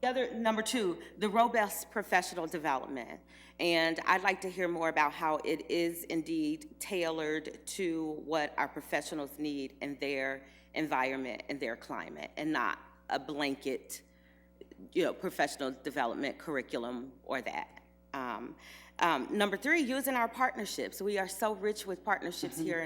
The other, number 2, the robust professional development. And I'd like to hear more about how it is indeed tailored to what our professionals need in their environment and their climate, and not a blanket, professional development curriculum or that. Number 3, using our partnerships. We are so rich with partnerships here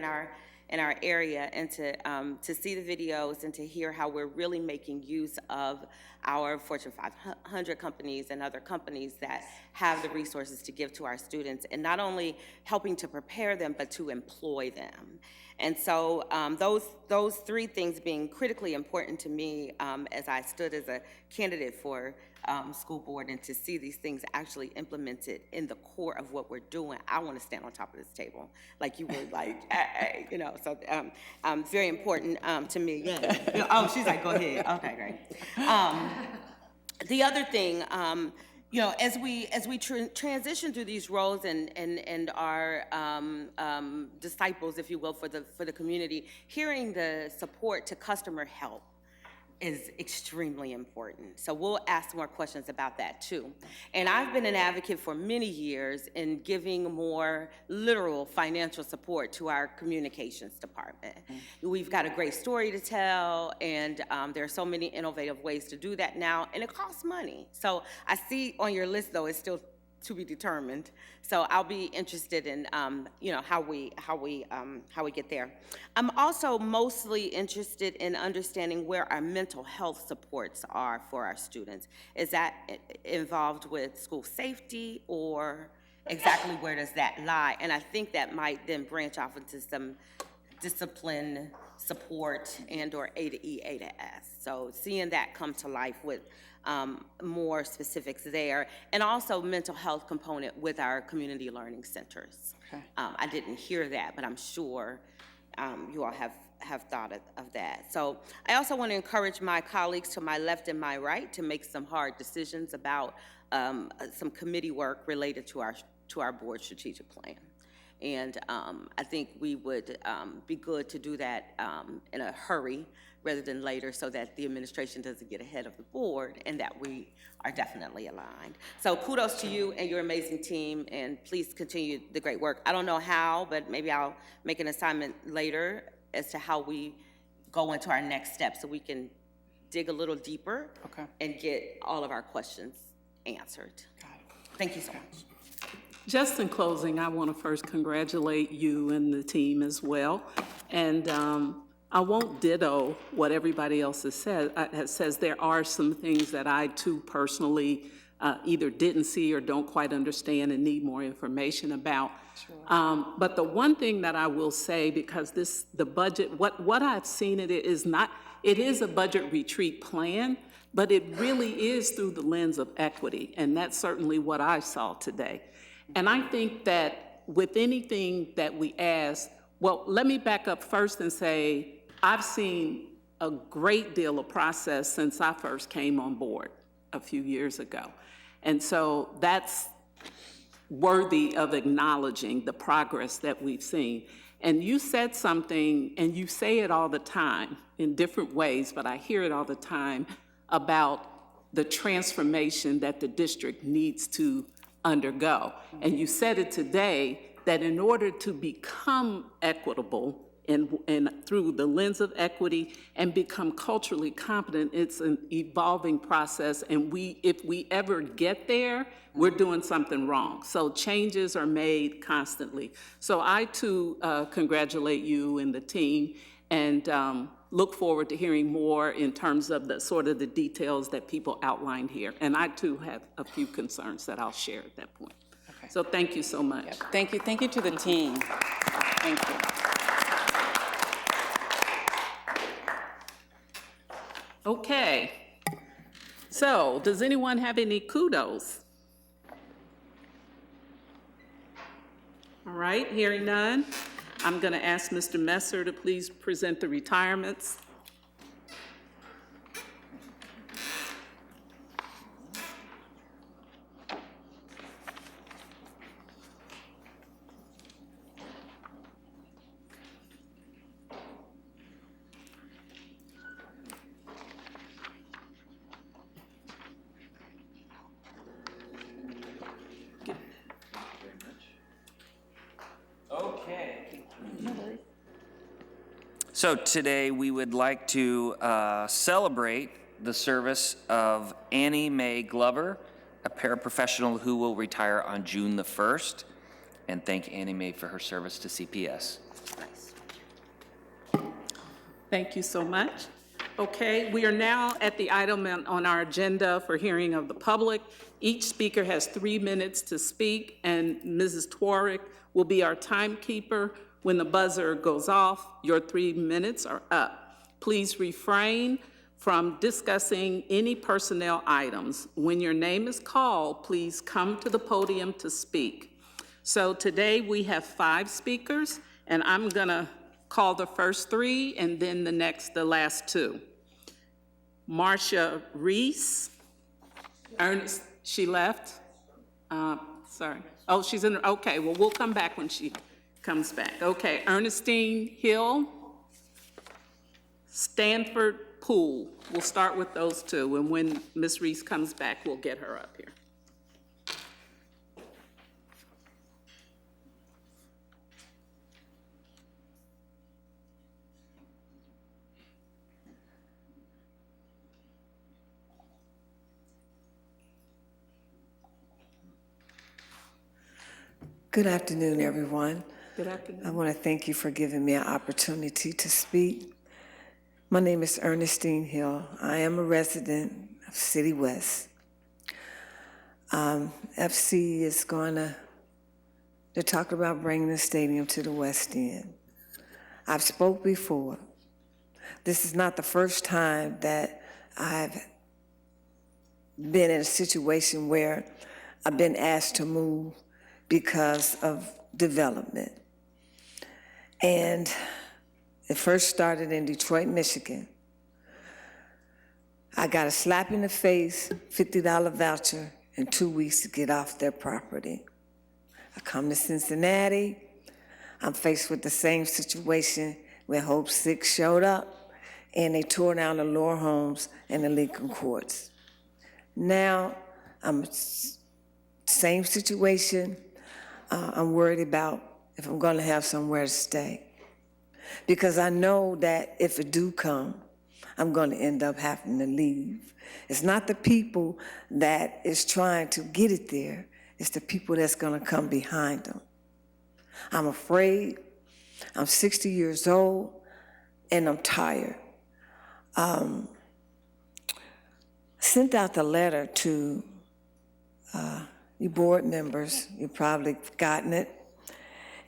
in our area, and to see the videos and to hear how we're really making use of our Fortune 500 companies and other companies that have the resources to give to our students, and not only helping to prepare them, but to employ them. And so those three things being critically important to me as I stood as a candidate for school board, and to see these things actually implemented in the core of what we're doing, I want to stand on top of this table like you would, like, hey, you know, so very important to me. Yeah. Oh, she's like, go ahead. Okay, great. The other thing, you know, as we transition through these roles and our disciples, if you will, for the community, hearing the support to customer help is extremely important. So we'll ask more questions about that too. And I've been an advocate for many years in giving more literal financial support to our communications department. We've got a great story to tell, and there are so many innovative ways to do that now, and it costs money. So I see on your list, though, it's still to be determined. So I'll be interested in, you know, how we get there. I'm also mostly interested in understanding where our mental health supports are for our students. Is that involved with school safety, or exactly where does that lie? And I think that might then branch off into some discipline support and or A to E, A to S. So seeing that come to life with more specifics there, and also mental health component with our community learning centers. Okay. I didn't hear that, but I'm sure you all have thought of that. So I also want to encourage my colleagues to my left and my right to make some hard decisions about some committee work related to our board strategic plan. And I think we would be good to do that in a hurry rather than later, so that the administration doesn't get ahead of the board and that we are definitely aligned. So kudos to you and your amazing team, and please continue the great work. I don't know how, but maybe I'll make an assignment later as to how we go into our next step, so we can dig a little deeper and get all of our questions answered. Thank you so much. Just in closing, I want to first congratulate you and the team as well. And I won't ditto what everybody else has said. Says there are some things that I too personally either didn't see or don't quite understand and need more information about. Sure. But the one thing that I will say, because the budget, what I've seen it is a budget retreat plan, but it really is through the lens of equity, and that's certainly what I saw today. And I think that with anything that we ask, well, let me back up first and say, I've seen a great deal of process since I first came on board a few years ago. And so that's worthy of acknowledging the progress that we've seen. And you said something, and you say it all the time in different ways, but I hear it all the time about the transformation that the district needs to undergo. And you said it today, that in order to become equitable and through the lens of equity and become culturally competent, it's an evolving process, and if we ever get there, we're doing something wrong. So changes are made constantly. So I too congratulate you and the team, and look forward to hearing more in terms of the sort of the details that people outlined here. And I too have a few concerns that I'll share at that point. Okay. So thank you so much. Yep. Thank you to the team. Thank you. Okay. So does anyone have any kudos? All right, hearing none, I'm going to ask Mr. Messer to please present the retirements. So today we would like to celebrate the service of Annie Mae Glover, a paraprofessional who will retire on June the 1st, and thank Annie Mae for her service to CPS. Thank you so much. Okay, we are now at the item on our agenda for hearing of the public. Each speaker has 3 minutes to speak, and Mrs. Twarick will be our timekeeper. When the buzzer goes off, your 3 minutes are up. Please refrain from discussing any personnel items. When your name is called, please come to the podium to speak. So today we have 5 speakers, and I'm gonna call the first 3 and then the last 2. Marcia Reese, Ernest, she left? Sorry. Oh, she's in, okay, well, we'll come back when she comes back. Okay, Ernestine Hill, Stanford Poole. We'll start with those 2, and when Ms. Reese comes back, we'll get her up here. Good afternoon, everyone. Good afternoon. I want to thank you for giving me an opportunity to speak. My name is Ernestine Hill. I am a resident of City West. FC is going to talk about bringing the stadium to the West End. I've spoke before. This is not the first time that I've been in a situation where I've been asked to move because of development. And it first started in Detroit, Michigan. I got a slap in the face, $50 voucher, in 2 weeks to get off their property. I come to Cincinnati, I'm faced with the same situation when Hope 6 showed up and they tore down the Lower Homes and the Lincoln Courts. Now, I'm same situation. I'm worried about if I'm going to have somewhere to stay. Because I know that if it do come, I'm going to end up having to leave. It's not the people that is trying to get it there. It's the people that's going to come behind them. I'm afraid. I'm 60 years old, and I'm tired. Sent out the letter to you board members. You've probably gotten it.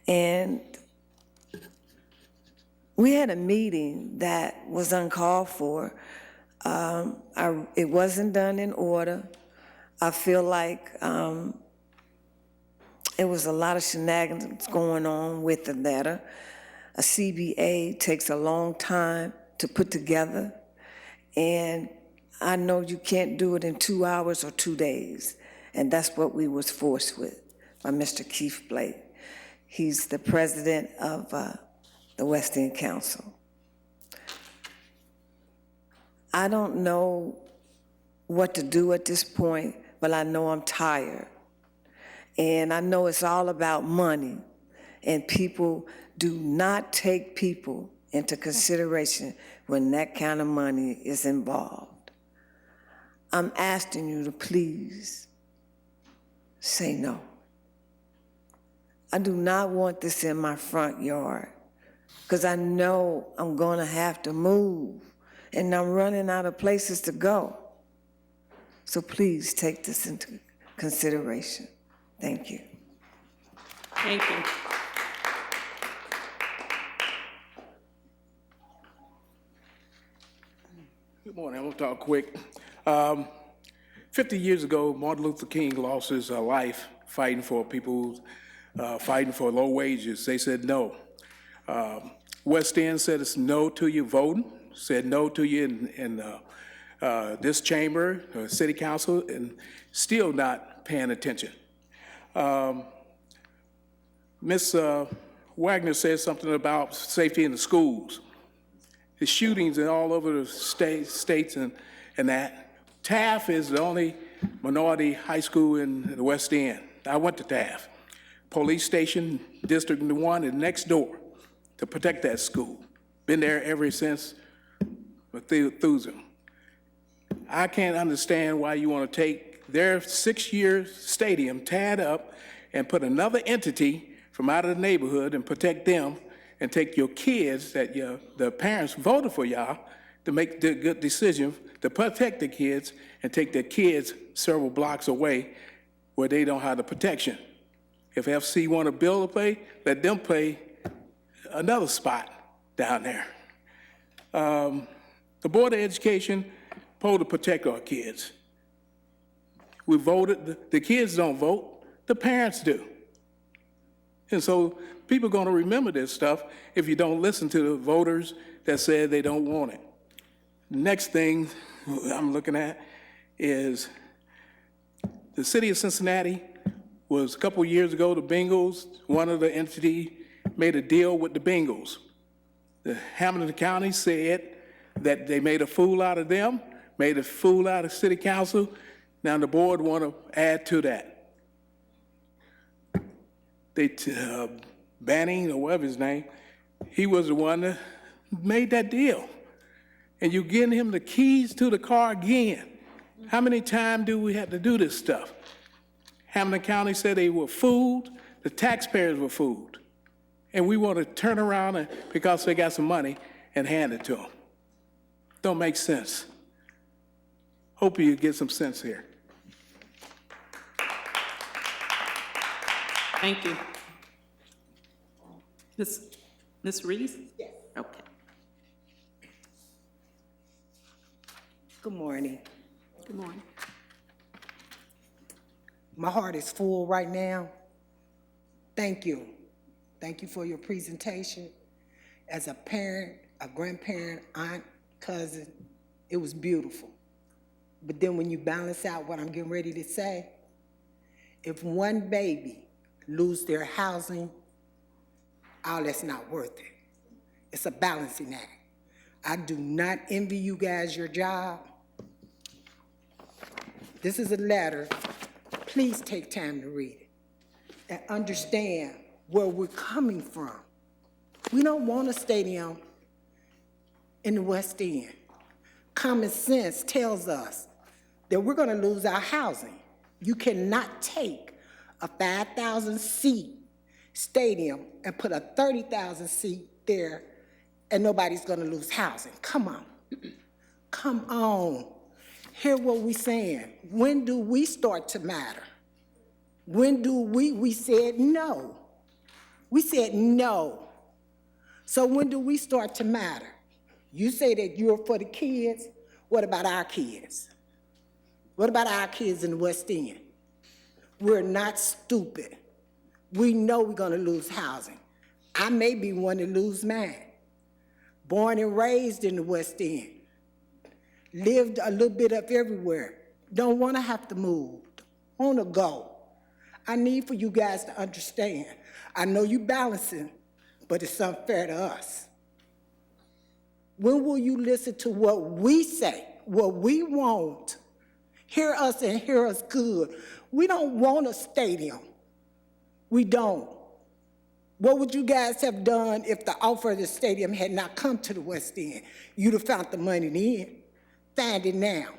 And we had a meeting that was uncalled for. It wasn't done in order. I feel like it was a lot of shenanigans going on with the letter. A CBA takes a long time to put together, and I know you can't do it in 2 hours or 2 days, and that's what we was forced with by Mr. Keith Blake. He's the president of the West End Council. I don't know what to do at this point, but I know I'm tired. And I know it's all about money, and people do not take people into consideration when that kind of money is involved. I'm asking you to please say no. I do not want this in my front yard because I know I'm going to have to move and I'm running out of places to go. So please take this into consideration. Thank you. Thank you. Good morning. I'm going to talk quick. 50 years ago, Martin Luther King lost his life fighting for people, fighting for low wages. They said no. West End said it's no to you voting, said no to you in this chamber, city council, and still not paying attention. Ms. Wagner said something about safety in the schools. The shootings and all over the states and that. Taft is the only minority high school in the West End. I went to Taft. Police station, District 1 is next door to protect that school. Been there ever since Methuselah. I can't understand why you want to take their 6-year stadium, tear it up, and put another entity from out of the neighborhood and protect them and take your kids that the parents voted for y'all to make the good decision to protect the kids and take their kids several blocks away where they don't have the protection. If FC want to build a play, let them play another spot down there. The Board of Education supposed to protect our kids. We voted, the kids don't vote, the parents do. And so people are going to remember this stuff if you don't listen to the voters that said they don't want it. Next thing I'm looking at is the city of Cincinnati was a couple years ago, the Bengals, one of the entity made a deal with the Bengals. The Hamilton County said that they made a fool out of them, made a fool out of city council. Now the board want to add to that. Banning, or whatever his name, he was the one that made that deal. And you're getting him the keys to the car again. How many times do we have to do this stuff? Hamilton County said they were fooled, the taxpayers were fooled. And we want to turn around and, because they got some money, and hand it to them. Don't make sense. Hope you get some sense here. Thank you. Ms. Reese? Yes. Okay. Good morning. Good morning. My heart is full right now. Thank you. Thank you for your presentation. As a parent, a grandparent, aunt, cousin, it was beautiful. But then when you balance out what I'm getting ready to say, if one baby lose their housing, all that's not worth it. It's a balancing act. I do not envy you guys your job. This is a letter. Please take time to read it and understand where we're coming from. We don't want a stadium in the West End. Common sense tells us that we're going to lose our housing. You cannot take a 5,000-seat stadium and put a 30,000-seat there and nobody's going to lose housing. Come on. Come on. Hear what we're saying. When do we start to matter? When do we said no. We said no. So when do we start to matter? You say that you're for the kids. What about our kids? What about our kids in the West End? We're not stupid. We know we're gonna lose housing. I may be one to lose mine. Born and raised in the West End. Lived a little bit up everywhere. Don't wanna have to move. Wanna go. I need for you guys to understand. I know you balancing, but it's unfair to us. When will you listen to what we say, what we want? Hear us and hear us good. We don't want a stadium. We don't. What would you guys have done if the offer of the stadium had not come to the West End? You'd have found the money then. Find it now.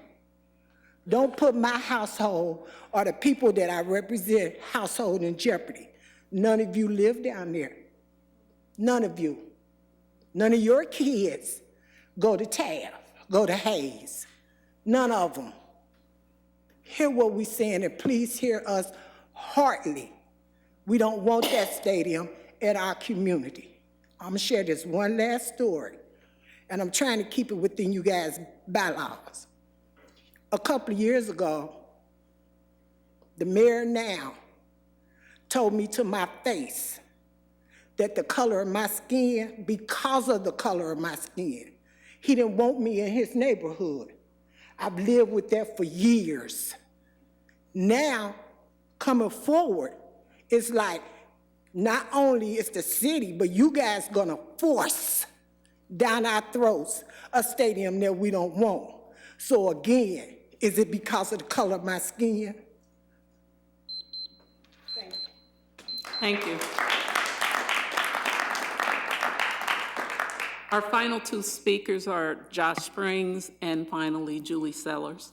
Don't put my household or the people that I represent household in jeopardy. None of you live down there. None of you. None of your kids go to Taft, go to Hayes. None of them. Hear what we're saying, and please hear us heartily. We don't want that stadium in our community. I'm gonna share this one last story, and I'm trying to keep it within you guys' bylaws. A couple of years ago, the mayor now told me to my face that the color of my skin, because of the color of my skin, he didn't want me in his neighborhood. I've lived with that for years. Now, coming forward, it's like not only is the city, but you guys gonna force down our throats a stadium that we don't want. So again, is it because of the color of my skin? Thank you. Our final two speakers are Josh Springs and finally Julie Sellers.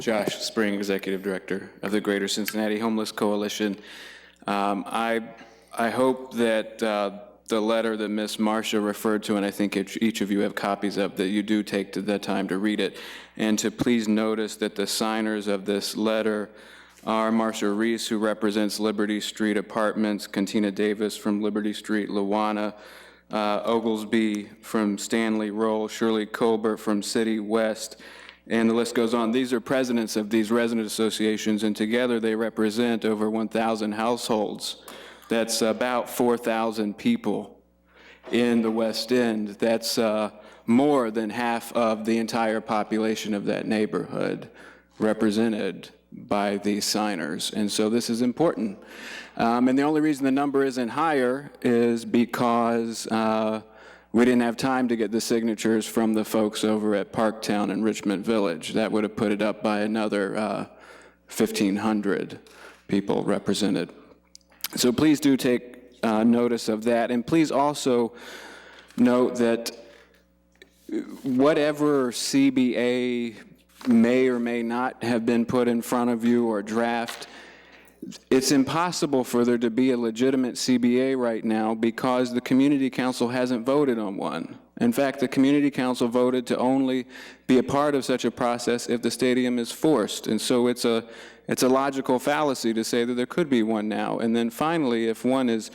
Josh Spring, Executive Director of the Greater Cincinnati Homeless Coalition. I hope that the letter that Ms. Marcia referred to, and I think each of you have copies of, that you do take the time to read it, and to please notice that the signers of this letter are Marcia Reese, who represents Liberty Street Apartments, Cantina Davis from Liberty Street, Luana Oglesby from Stanley Roll, Shirley Colbert from City West, and the list goes on. These are presidents of these resident associations, and together they represent over 1,000 households. That's about 4,000 people in the West End. That's more than half of the entire population of that neighborhood represented by these signers. And so this is important. And the only reason the number isn't higher is because we didn't have time to get the signatures from the folks over at Parktown and Richmond Village. That would have put it up by another 1,500 people represented. So please do take notice of that. And please also note that whatever CBA may or may not have been put in front of you or draft, it's impossible for there to be a legitimate CBA right now because the Community Council hasn't voted on one. In fact, the Community Council voted to only be a part of such a process if the stadium is forced. And so it's a logical fallacy to say that there could be one now. And then finally, if one is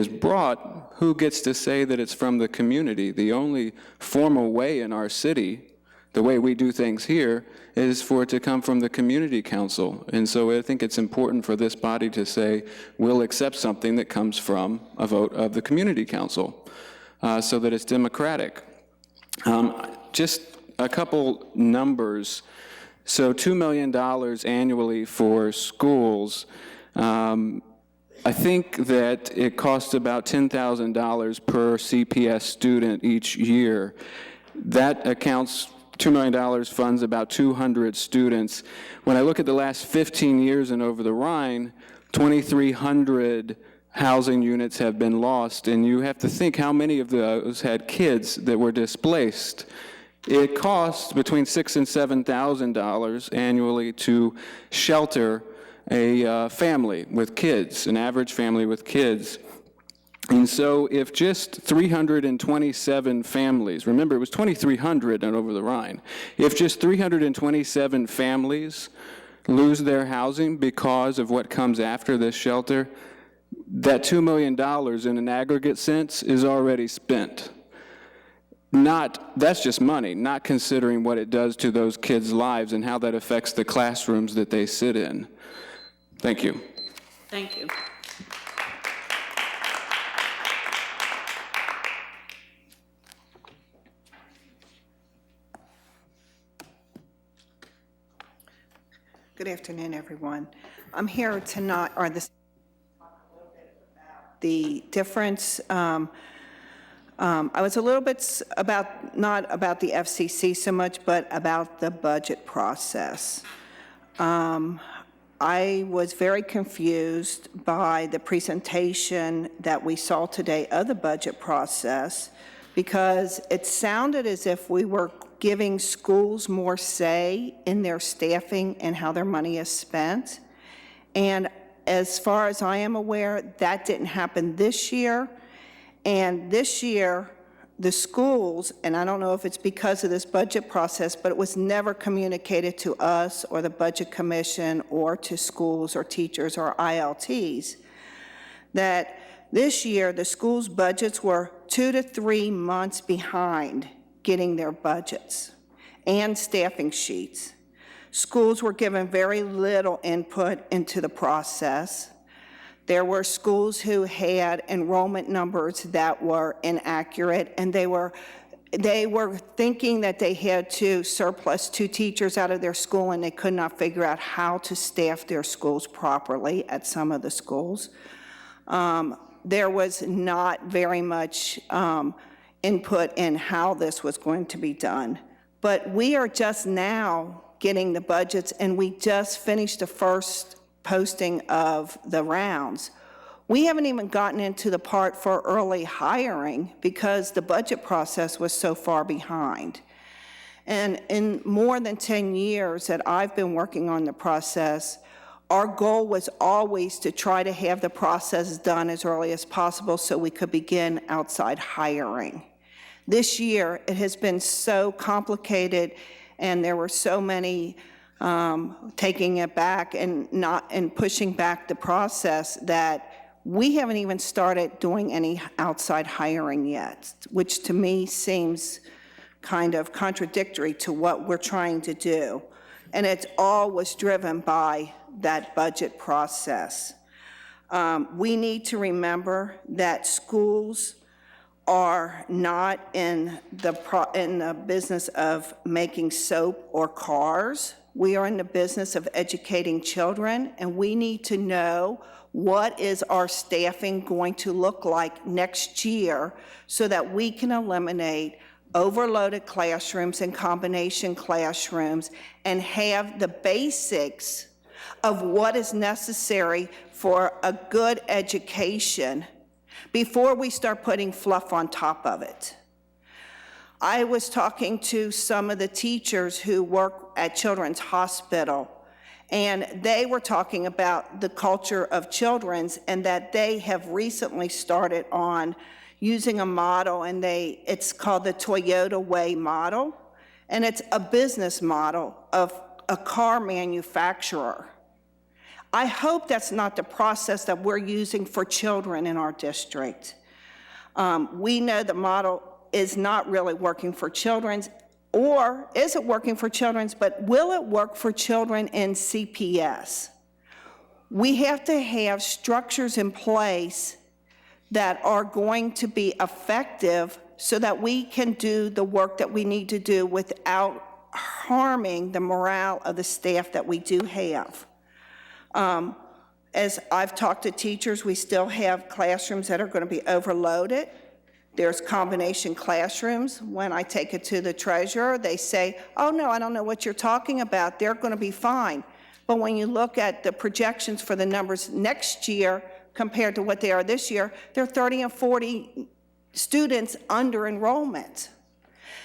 brought, who gets to say that it's from the community? The only formal way in our city, the way we do things here, is for it to come from the Community Council. And so I think it's important for this body to say, we'll accept something that comes from a vote of the Community Council, so that it's democratic. Just a couple numbers. So $2 million annually for schools. I think that it costs about $10,000 per CPS student each year. That accounts, $2 million funds about 200 students. When I look at the last 15 years and over the Rhine, 2,300 housing units have been lost, and you have to think how many of those had kids that were displaced. It costs between $6,000 and $7,000 annually to shelter a family with kids, an average family with kids. And so if just 327 families, remember it was 2,300 and over the Rhine, if just 327 families lose their housing because of what comes after this shelter, that $2 million in an aggregate sense is already spent. That's just money, not considering what it does to those kids' lives and how that affects the classrooms that they sit in. Thank you. Thank you. Good afternoon, everyone. I'm here tonight, or the difference. I was a little bit not about the FCC so much, but about the budget process. I was very confused by the presentation that we saw today of the budget process, because it sounded as if we were giving schools more say in their staffing and how their money is spent. And as far as I am aware, that didn't happen this year. And this year, the schools, and I don't know if it's because of this budget process, but it was never communicated to us or the Budget Commission or to schools or teachers or ILTs, that this year the schools' budgets were 2 to 3 months behind getting their budgets and staffing sheets. Schools were given very little input into the process. There were schools who had enrollment numbers that were inaccurate, and they were thinking that they had to surplus 2 teachers out of their school, and they could not figure out how to staff their schools properly at some of the schools. There was not very much input in how this was going to be done. But we are just now getting the budgets, and we just finished the first posting of the rounds. We haven't even gotten into the part for early hiring because the budget process was so far behind. And in more than 10 years that I've been working on the process, our goal was always to try to have the process done as early as possible so we could begin outside hiring. This year, it has been so complicated, and there were so many taking it back and pushing back the process that we haven't even started doing any outside hiring yet, which to me seems kind of contradictory to what we're trying to do. And it all was driven by that budget process. We need to remember that schools are not in the business of making soap or cars. We are in the business of educating children, and we need to know what is our staffing going to look like next year so that we can eliminate overloaded classrooms and combination classrooms and have the basics of what is necessary for a good education before we start putting fluff on top of it. I was talking to some of the teachers who work at Children's Hospital, and they were talking about the culture of Children's and that they have recently started on using a model, and it's called the Toyota Way model, and it's a business model of a car manufacturer. I hope that's not the process that we're using for children in our district. We know the model is not really working for children's, or is it working for children's, but will it work for children in CPS? We have to have structures in place that are going to be effective so that we can do the work that we need to do without harming the morale of the staff that we do have. As I've talked to teachers, we still have classrooms that are going to be overloaded. There's combination classrooms. When I take it to the treasurer, they say, oh no, I don't know what you're talking about. They're going to be fine. But when you look at the projections for the numbers next year compared to what they are this year, there are 30 and 40 students under enrollment.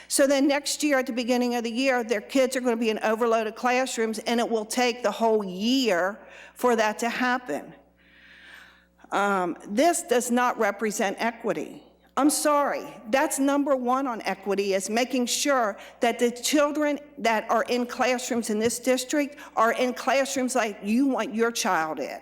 So then next year, at the beginning of the year, their kids are going to be in overloaded classrooms, and it will take the whole year for that to happen. This does not represent equity. I'm sorry. That's number one on equity, is making sure that the children that are in classrooms in this district are in classrooms like you want your child in.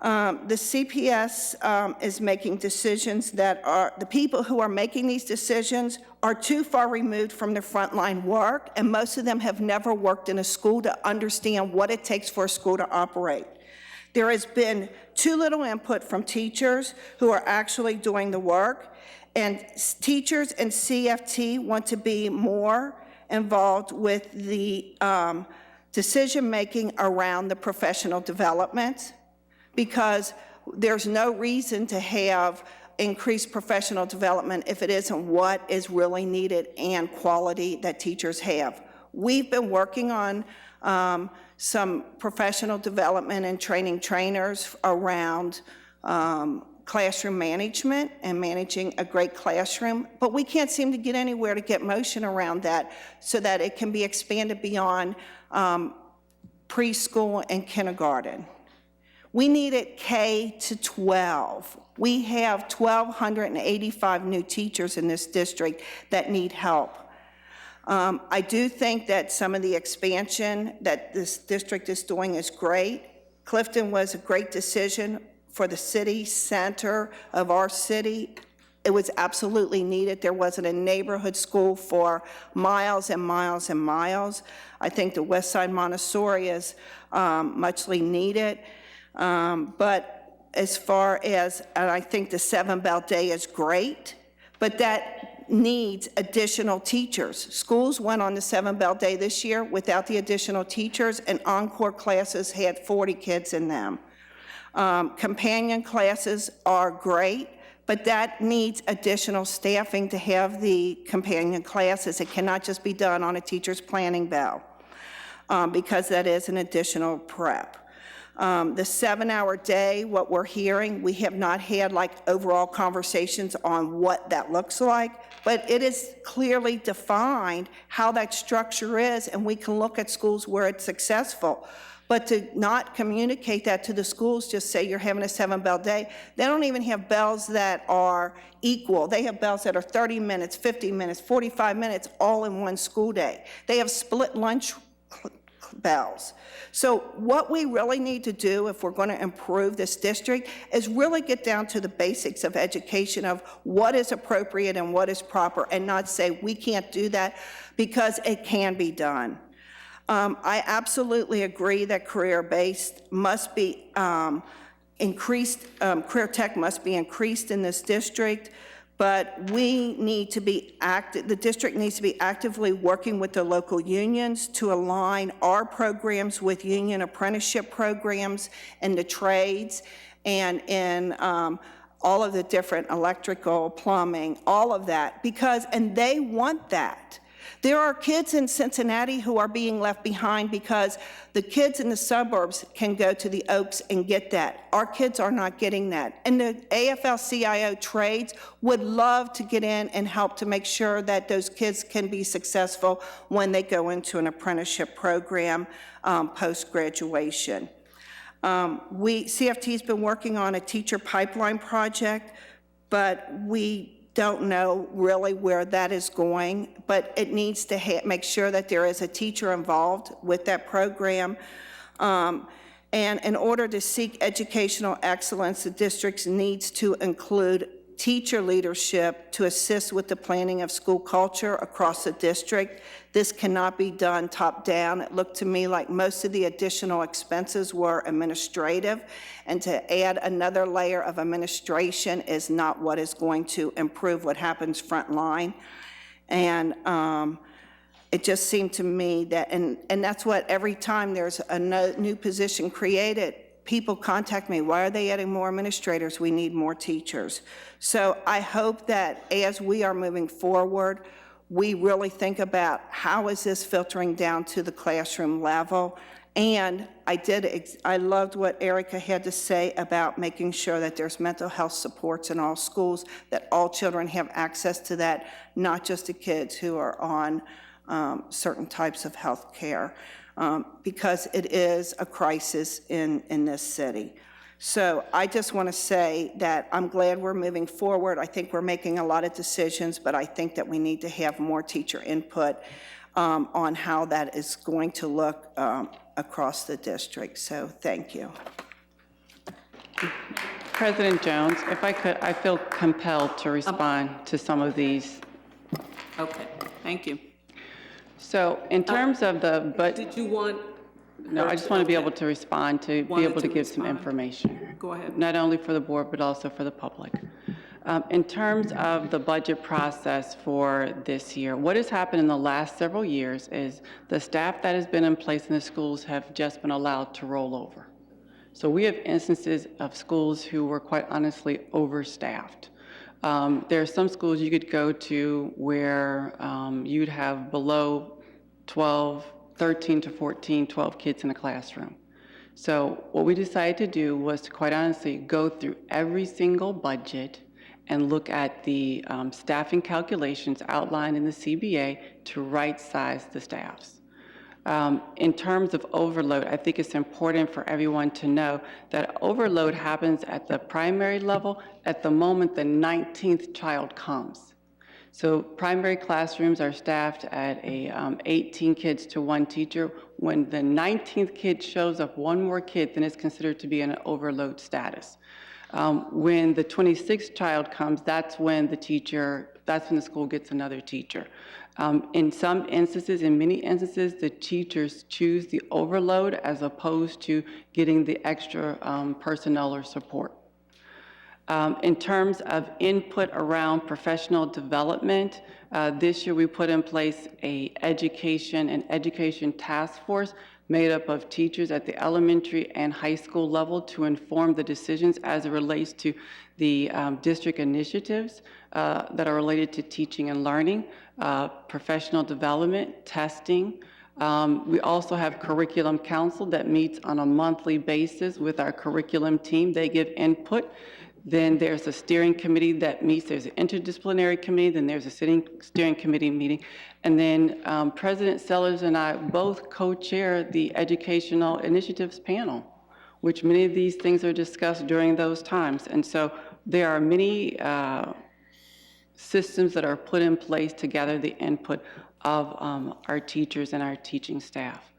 The CPS is making decisions that are, the people who are making these decisions are too far removed from their frontline work, and most of them have never worked in a school to understand what it takes for a school to operate. There has been too little input from teachers who are actually doing the work, and teachers and CFT want to be more involved with the decision-making around the professional development, because there's no reason to have increased professional development if it isn't what is really needed and quality that teachers have. We've been working on some professional development and training trainers around classroom management and managing a great classroom, but we can't seem to get anywhere to get motion around that so that it can be expanded beyond preschool and kindergarten. We need it K to 12. We have 1,285 new teachers in this district that need help. I do think that some of the expansion that this district is doing is great. Clifton was a great decision for the city center of our city. It was absolutely needed. There wasn't a neighborhood school for miles and miles and miles. I think the Westside Montessori is muchly needed. But as far as, and I think the 7 Bell Day is great, but that needs additional teachers. Schools went on the 7 Bell Day this year without the additional teachers, and encore classes had 40 kids in them. Companion classes are great, but that needs additional staffing to have the companion classes. It cannot just be done on a teacher's planning bell, because that is an additional prep. The 7-hour day, what we're hearing, we have not had like overall conversations on what that looks like, but it is clearly defined how that structure is, and we can look at schools where it's successful. But to not communicate that to the schools, just say you're having a 7-bell day, they don't even have bells that are equal. They have bells that are 30 minutes, 50 minutes, 45 minutes, all in one school day. They have split lunch bells. So what we really need to do if we're going to improve this district is really get down to the basics of education of what is appropriate and what is proper, and not say we can't do that, because it can be done. I absolutely agree that career-based must be increased, career tech must be increased in this district, but we need to be the district needs to be actively working with the local unions to align our programs with union apprenticeship programs in the trades and in all of the different electrical, plumbing, all of that, and they want that. There are kids in Cincinnati who are being left behind because the kids in the suburbs can go to the Oaks and get that. Our kids are not getting that. And the AFL-CIO trades would love to get in and help to make sure that those kids can be successful when they go into an apprenticeship program post-graduation. CFT's been working on a teacher pipeline project, but we don't know really where that is going, but it needs to make sure that there is a teacher involved with that program. And in order to seek educational excellence, the district needs to include teacher leadership to assist with the planning of school culture across the district. This cannot be done top-down. It looked to me like most of the additional expenses were administrative, and to add another layer of administration is not what is going to improve what happens front line. And it just seemed to me that, and that's what every time there's a new position created, people contact me, why are they adding more administrators? We need more teachers. So I hope that as we are moving forward, we really think about how is this filtering down to the classroom level. And I loved what Erica had to say about making sure that there's mental health supports in all schools, that all children have access to that, not just the kids who are on certain types of health care. Because it is a crisis in this city. So I just want to say that I'm glad we're moving forward. I think we're making a lot of decisions, but I think that we need to have more teacher input on how that is going to look across the district. So thank you. President Jones, if I could, I feel compelled to respond to some of these. Okay, thank you. So in terms of Did you want? No, I just want to be able to respond, to be able to give some information. Go ahead. Not only for the board, but also for the public. In terms of the budget process for this year, what has happened in the last several years is the staff that has been in place in the schools have just been allowed to roll over. So we have instances of schools who were quite honestly overstaffed. There are some schools you could go to where you'd have below 13 to 14, 12 kids in a classroom. So what we decided to do was to quite honestly go through every single budget and look at the staffing calculations outlined in the CBA to right-size the staffs. In terms of overload, I think it's important for everyone to know that overload happens at the primary level at the moment the 19th child comes. So primary classrooms are staffed at 18 kids to one teacher. When the 19th kid shows up, one more kid, then it's considered to be in an overload status. When the 26th child comes, that's when the school gets another teacher. In some instances, in many instances, the teachers choose the overload as opposed to getting the extra personnel or support. In terms of input around professional development, this year we put in place an education task force made up of teachers at the elementary and high school level to inform the decisions as it relates to the district initiatives that are related to teaching and learning, professional development, testing, We also have Curriculum Council that meets on a monthly basis with our curriculum team. They give input. Then there's a steering committee that meets. There's an interdisciplinary committee. Then there's a steering committee meeting. And then President Sellers and I both co-chair the Educational Initiatives Panel, which many of these things are discussed during those times. And so there are many systems that are put in place to gather the input of our teachers and our teaching staff.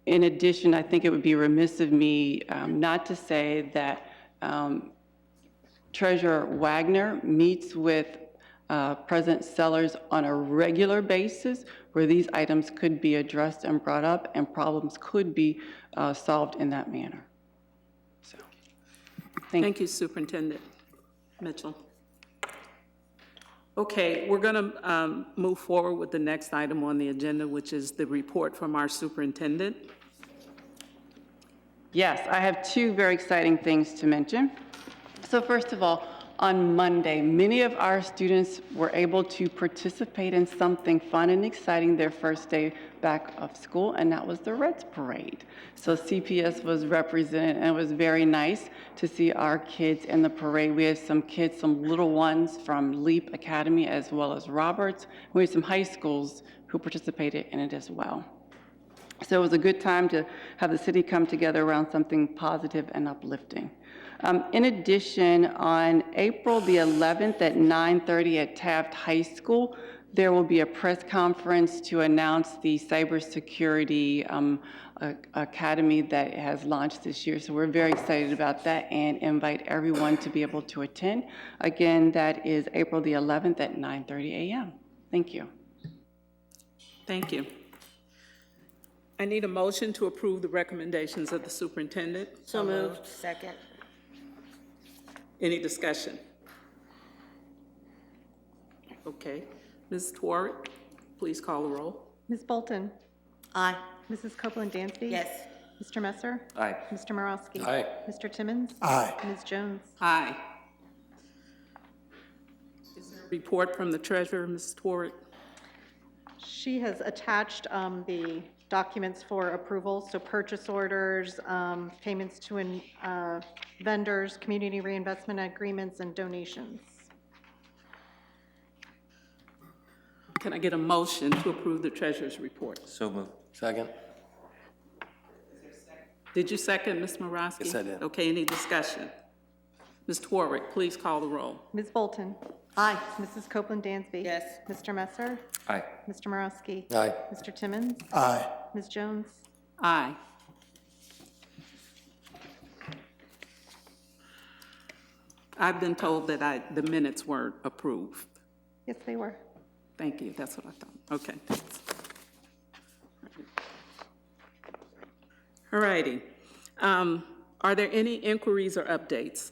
In addition, I think it would be remiss of me not to say that Treasurer Wagner meets with President Sellers on a regular basis where these items could be addressed and brought up and problems could be solved in that manner. So, Thank you, Superintendent Mitchell. Okay, we're going to move forward with the next item on the agenda, which is the report from our superintendent. Yes, I have two very exciting things to mention. So first of all, on Monday, many of our students were able to participate in something fun and exciting their first day back of school, and that was the Reds Parade. So CPS was represented, and it was very nice to see our kids in the parade. We had some kids, some little ones from Leap Academy as well as Roberts. We had some high schools who participated in it as well. So it was a good time to have the city come together around something positive and uplifting. In addition, on April the 11th at 9:30 at Taft High School, there will be a press conference to announce the cybersecurity academy that has launched this year. So we're very excited about that and invite everyone to be able to attend. Again, that is April the 11th at 9:30 a.m. Thank you. Thank you. I need a motion to approve the recommendations of the superintendent. So moved. Second. Any discussion? Okay. Ms. Twarrick, please call the roll. Ms. Bolton? Aye. Mrs. Copeland Dansby? Yes. Mr. Messer? Aye. Mr. Morosky? Aye. Mr. Timmons? Aye. Ms. Jones? Aye. Is there a report from the treasurer, Ms. Twarrick? She has attached the documents for approval, so purchase orders, payments to vendors, community reinvestment agreements, and donations. Can I get a motion to approve the treasurer's report? So moved. Second? Did you second, Ms. Morosky? Yes, I did. Okay, any discussion? Ms. Twarrick, please call the roll. Ms. Bolton? Aye. Mrs. Copeland Dansby? Yes. Mr. Messer? Aye. Mr. Morosky? Aye. Mr. Timmons? Aye. Ms. Jones? Aye. I've been told that the minutes weren't approved. Yes, they were. Thank you, that's what I thought. Okay. All righty. Are there any inquiries or updates?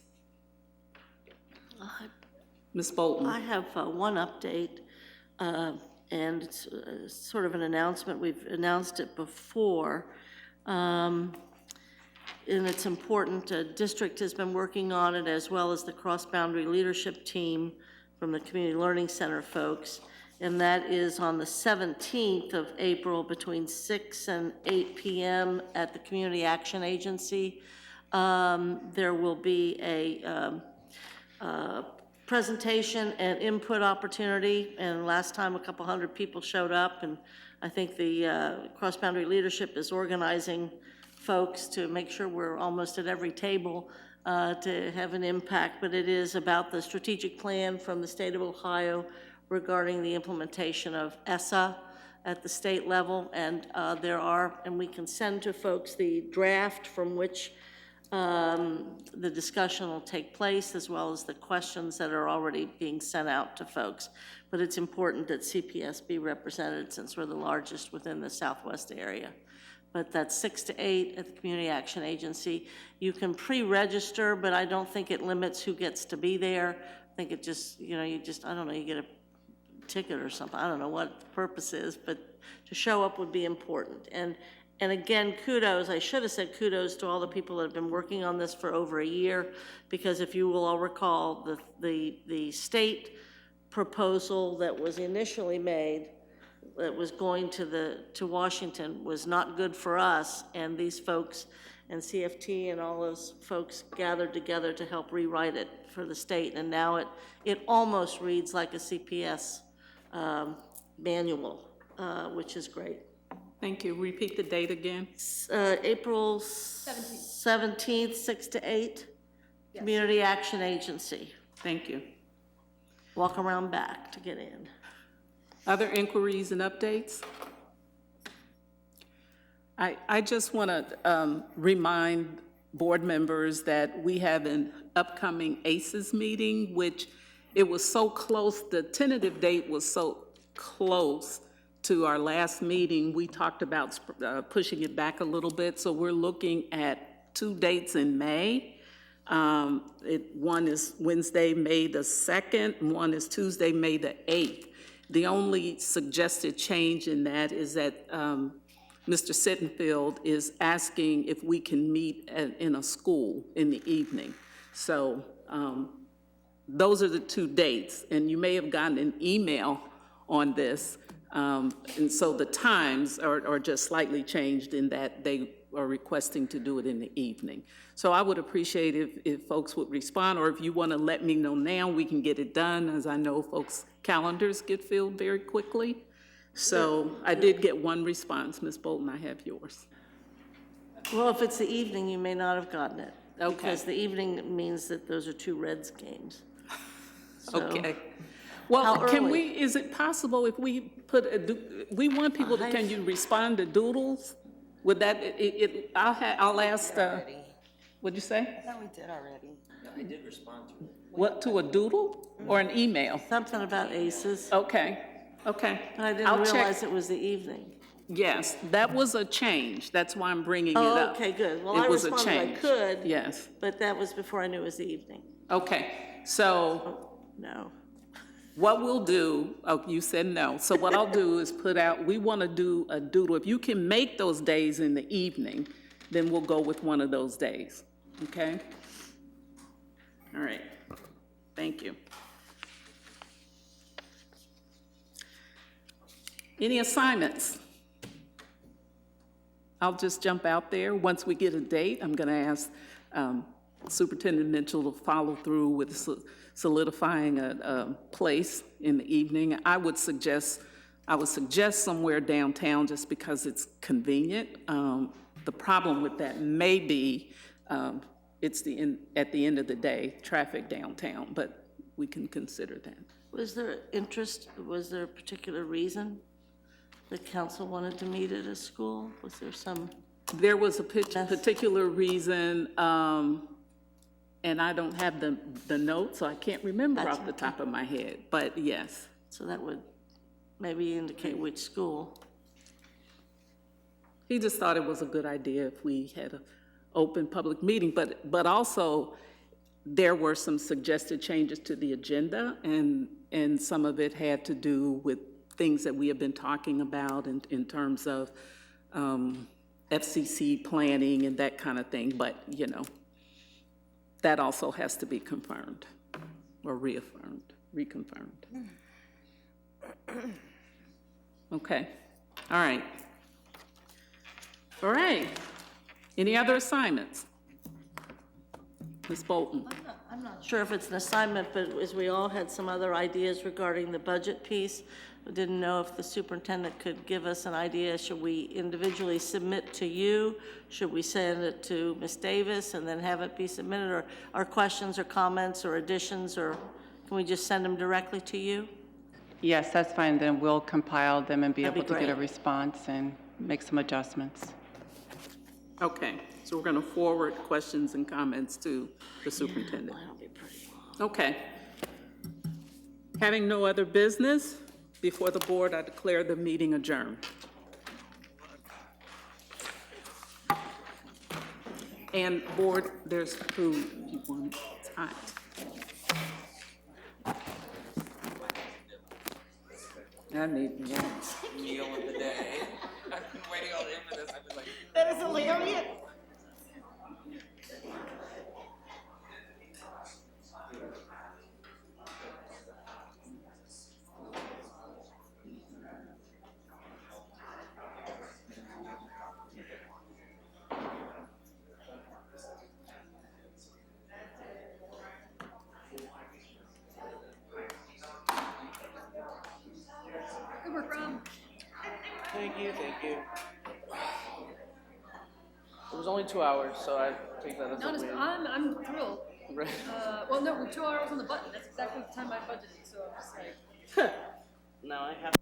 Ms. Bolton? I have one update, and it's sort of an announcement. We've announced it before, and it's important. District has been working on it, as well as the cross-boundary leadership team from the Community Learning Center folks, and that is on the 17th of April between 6 and 8 p.m. at the Community Action Agency. There will be a presentation and input opportunity, and last time a couple hundred people showed up, and I think the cross-boundary leadership is organizing folks to make sure we're almost at every table to have an impact, but it is about the strategic plan from the state of Ohio regarding the implementation of ESSA at the state level, and and we can send to folks the draft from which the discussion will take place, as well as the questions that are already being sent out to folks. But it's important that CPS be represented since we're the largest within the Southwest area. But that's 6 to 8 at the Community Action Agency. You can pre-register, but I don't think it limits who gets to be there. I think it just, I don't know, you get a ticket or something. I don't know what the purpose is, but to show up would be important. And again, kudos, I should have said kudos to all the people that have been working on this for over a year, because if you will all recall, the state proposal that was initially made that was going to Washington was not good for us, and these folks and CFT and all those folks gathered together to help rewrite it for the state, and now it almost reads like a CPS manual, which is great. Thank you. Repeat the date again. April 17th, 6 to 8, Community Action Agency. Thank you. Walk around back to get in. Other inquiries and updates? I just want to remind board members that we have an upcoming ACES meeting, which it was so close, the tentative date was so close to our last meeting. We talked about pushing it back a little bit, so we're looking at 2 dates in May. One is Wednesday, May the 2nd, and one is Tuesday, May the 8th. The only suggested change in that is that Mr. Sittenfeld is asking if we can meet in a school in the evening. So those are the 2 dates, and you may have gotten an email on this. And so the times are just slightly changed in that they are requesting to do it in the evening. So I would appreciate if folks would respond, or if you want to let me know now, we can get it done, as I know folks' calendars get filled very quickly. So I did get one response. Ms. Bolton, I have yours. Well, if it's the evening, you may not have gotten it. Okay. Because the evening means that those are 2 Reds games. So, Okay. Well, how can early? is it possible if we put we want people to, can you respond to doodles? Would that, I'll ask, what'd you say? I thought we did already. I did respond to it. What, to a doodle or an email? Something about ACES. Okay, okay. But I didn't I'll check. realize it was the evening. Yes, that was a change. That's why I'm bringing it up. Oh, okay, good. Well, It I was a responded I change. could. Yes, But that was before I knew it was the evening. okay. So No. what we'll do, oh, you said no. So what I'll do is put out, we want to do a doodle. If you can make those days in the evening, then we'll go with one of those days, okay? All right, thank you. Any assignments? I'll just jump out there. Once we get a date, I'm going to ask Superintendent Mitchell to follow through with solidifying a place in the evening. I would suggest somewhere downtown just because it's convenient. The problem with that may be it's at the end of the day, traffic downtown, but we can consider that. Was there interest, was there a particular reason the council wanted to meet at a school? Was there some? There was a particular reason, and I don't have the notes, so I can't remember off the top of my head, but yes. So that would maybe indicate which school. He just thought it was a good idea if we had an open public meeting, but also there were some suggested changes to the agenda, and some of it had to do with things that we have been talking about in terms of FCC planning and that kind of thing, but, you know, that also has to be confirmed or reconfirmed. Okay, all right. All right, any other assignments? Ms. Bolton? I'm not sure if it's an assignment, but as we all had some other ideas regarding the budget piece, I didn't know if the superintendent could give us an idea. Should we individually submit to you? Should we send it to Ms. Davis and then have it be submitted? Or are questions or comments or additions, or can we just send them directly to you? Yes, that's fine. Then we'll compile them and be That'd be able to get a great. response and make some adjustments. Okay, so we're gonna forward questions and comments to the superintendent. That'll be pretty. Okay. Having no other business before the board, I declare the meeting adjourned. And board, there's food if you want it. It's hot. I need one. Meal of the day. I've been waiting all day for this. I've been like. That is hilarious. you. It was only 2 hours, so I take that as a Honest, win. I'm thrilled. Right. Well, no, 2 hours on the button. That's exactly the time I budgeted, so I'm just like. Now I have.